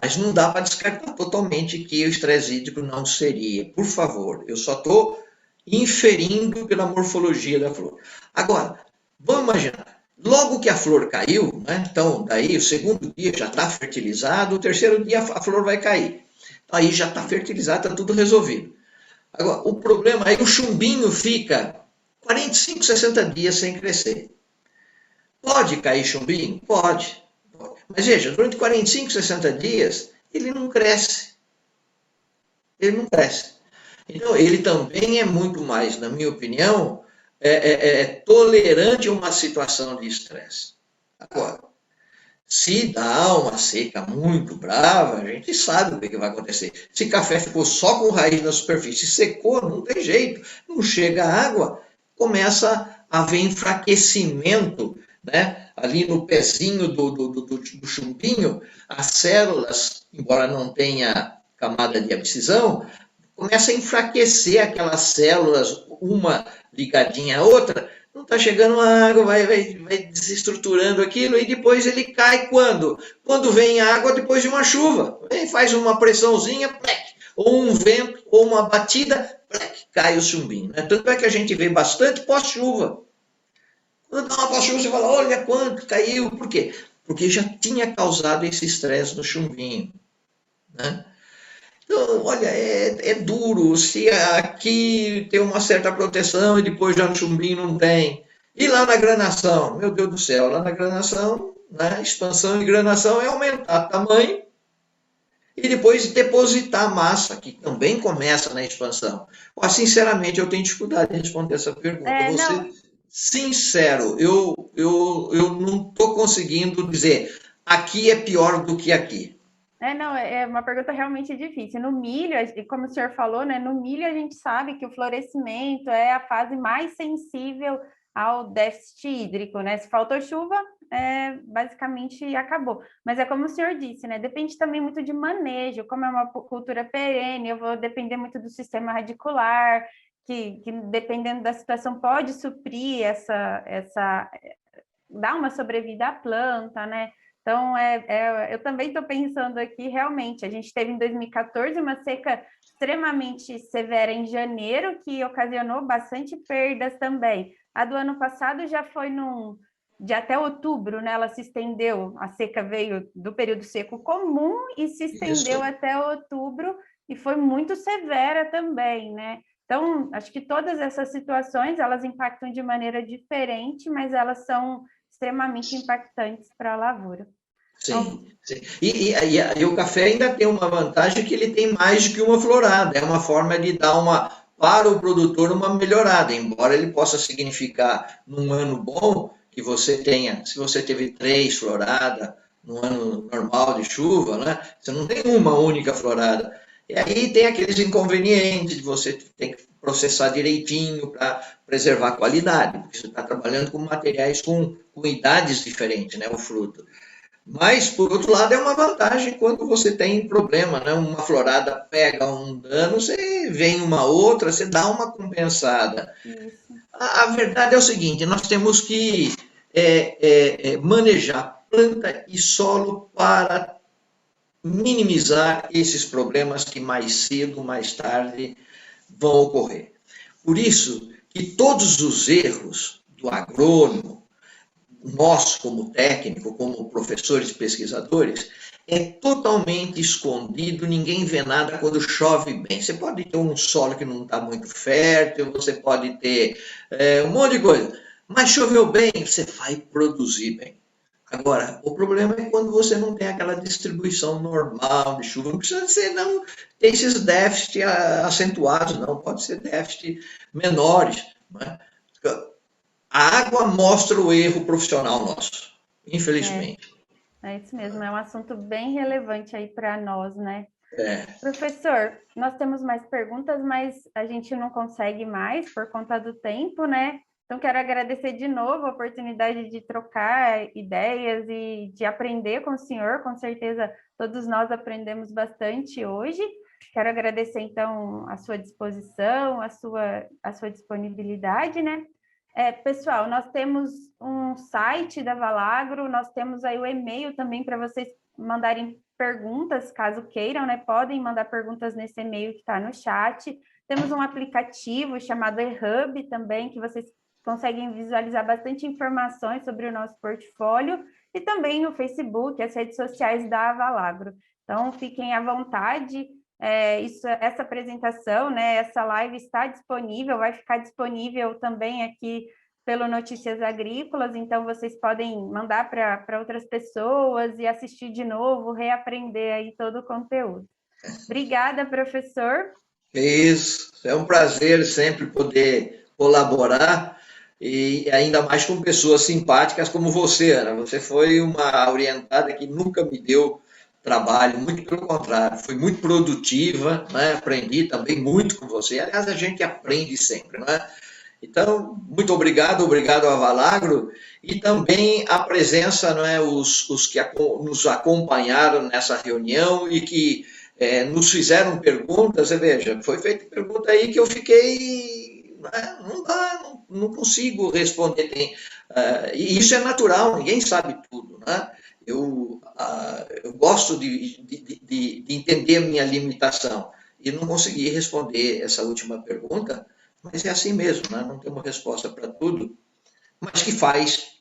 Mas não dá para descartar totalmente que o estresse hídrico não seria. Por favor, eu só estou inferindo pela morfologia da flor. Agora, vamos imaginar, logo que a flor caiu, né? Então, daí o segundo dia já está fertilizado, o terceiro dia a flor vai cair. Aí já está fertilizado, está tudo resolvido. Agora, o problema é que o chumbinho fica 45, 60 dias sem crescer. Pode cair chumbinho? Pode. Mas veja, durante 45, 60 dias, ele não cresce. Ele não cresce. Então, ele também é muito mais, na minha opinião, tolerante a uma situação de estresse. Agora, se dá uma seca muito brava, a gente sabe o que vai acontecer. Se café ficou só com raiz na superfície, secou, não tem jeito, não chega água, começa a haver enfraquecimento, né? Ali no pezinho do chumbinho, as células, embora não tenha camada de abscisão, começa a enfraquecer aquelas células, uma ligadinha à outra, não está chegando água, vai desestruturando aquilo, e depois ele cai quando? Quando vem água depois de uma chuva. Faz uma pressãozinha, plec, ou um vento, ou uma batida, plec, cai o chumbinho. Né? Tanto é que a gente vê bastante pós-chuva. Quando dá uma pós-chuva, você fala, olha quanto caiu. Por quê? Porque já tinha causado esse estresse no chumbinho. Né? Então, olha, é duro. Se aqui tem uma certa proteção e depois já no chumbinho não tem. E lá na granação? Meu Deus do céu, lá na granação, né, expansão e granação é aumentar o tamanho e depois depositar a massa, que também começa na expansão. Mas, sinceramente, eu tenho dificuldade em responder essa pergunta. Não. Sincero, eu não estou conseguindo dizer aqui é pior do que aqui. Não, é uma pergunta realmente difícil. No milho, como o senhor falou, né, no milho a gente sabe que o florescimento é a fase mais sensível ao déficit hídrico, né? Se faltou chuva, basicamente acabou. Mas é como o senhor disse, né? Depende também muito de manejo, como é uma cultura perene, eu vou depender muito do sistema radicular, que dependendo da situação pode suprir dar uma sobrevida à planta, né? Então, eu também estou pensando aqui, realmente, a gente teve em 2014 uma seca extremamente severa em janeiro, que ocasionou bastante perdas também. A do ano passado já foi de até outubro, né? Ela se estendeu, a seca veio do período seco comum e se estendeu até outubro e foi muito severa também, né? Então, acho que todas essas situações, elas impactam de maneira diferente, mas elas são extremamente impactantes para a lavoura. Sim, sim. E o café ainda tem uma vantagem que ele tem mais do que uma florada. É uma forma de dar para o produtor uma melhorada, embora ele possa significar num ano bom que você tenha, se você teve 3 floradas no ano normal de chuva, né? Você não tem uma única florada. E aí tem aqueles inconvenientes de você ter que processar direitinho para preservar a qualidade, porque você está trabalhando com materiais com idades diferentes, né? O fruto. Mas, por outro lado, é uma vantagem quando você tem problema, né? Uma florada pega um dano, você vem uma outra, você dá uma compensada. A verdade é o seguinte, nós temos que manejar planta e solo para minimizar esses problemas que mais cedo, mais tarde vão ocorrer. Por isso que todos os erros do agrônomo, nós como técnico, como professores e pesquisadores, é totalmente escondido, ninguém vê nada quando chove bem. Você pode ter um solo que não está muito fértil, você pode ter um monte de coisa, mas choveu bem, você vai produzir bem. Agora, o problema é quando você não tem aquela distribuição normal de chuva, não precisa ser não ter esses déficits acentuados, não, pode ser déficits menores, né? A água mostra o erro profissional nosso, infelizmente. É isso mesmo, é um assunto bem relevante aí para nós, né? É. Professor, nós temos mais perguntas, mas a gente não consegue mais por conta do tempo, né? Então, quero agradecer de novo a oportunidade de trocar ideias e de aprender com o senhor. Com certeza, todos nós aprendemos bastante hoje. Quero agradecer, então, a sua disposição, a sua disponibilidade, né? Pessoal, nós temos um site da Valagro, nós temos aí o e-mail também para vocês mandarem perguntas, caso queiram, né? Podem mandar perguntas nesse e-mail que está no chat. Temos um aplicativo chamado eHub também, que vocês conseguem visualizar bastante informações sobre o nosso portfólio, e também no Facebook, as redes sociais da Valagro. Então, fiquem à vontade. Essa apresentação, né, essa live está disponível, vai ficar disponível também aqui pelo Notícias Agrícolas, então vocês podem mandar para outras pessoas e assistir de novo, reaprender aí todo o conteúdo. Obrigada, professor. Isso, é um prazer sempre poder colaborar, e ainda mais com pessoas simpáticas como você, Ana. Você foi uma orientada que nunca me deu trabalho, muito pelo contrário, foi muito produtiva, né? Aprendi também muito com você. Aliás, a gente aprende sempre, né? Então, muito obrigado a Valagro, e também a presença, né, os que nos acompanharam nessa reunião e que nos fizeram perguntas. Veja, foi feita pergunta aí que eu fiquei, não dá, não consigo responder. E isso é natural, ninguém sabe tudo, né? Eu gosto de entender a minha limitação e não consegui responder essa última pergunta, mas é assim mesmo, né? Não tem uma resposta para tudo, mas que faz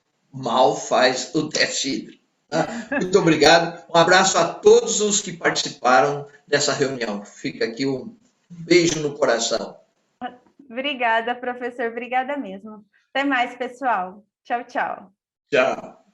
o déficit hídrico. Né? Muito obrigado, um abraço a todos os que participaram dessa reunião. Fica aqui um beijo no coração. Obrigada, professor, obrigada mesmo. Até mais, pessoal. Tchau, tchau. Tchau.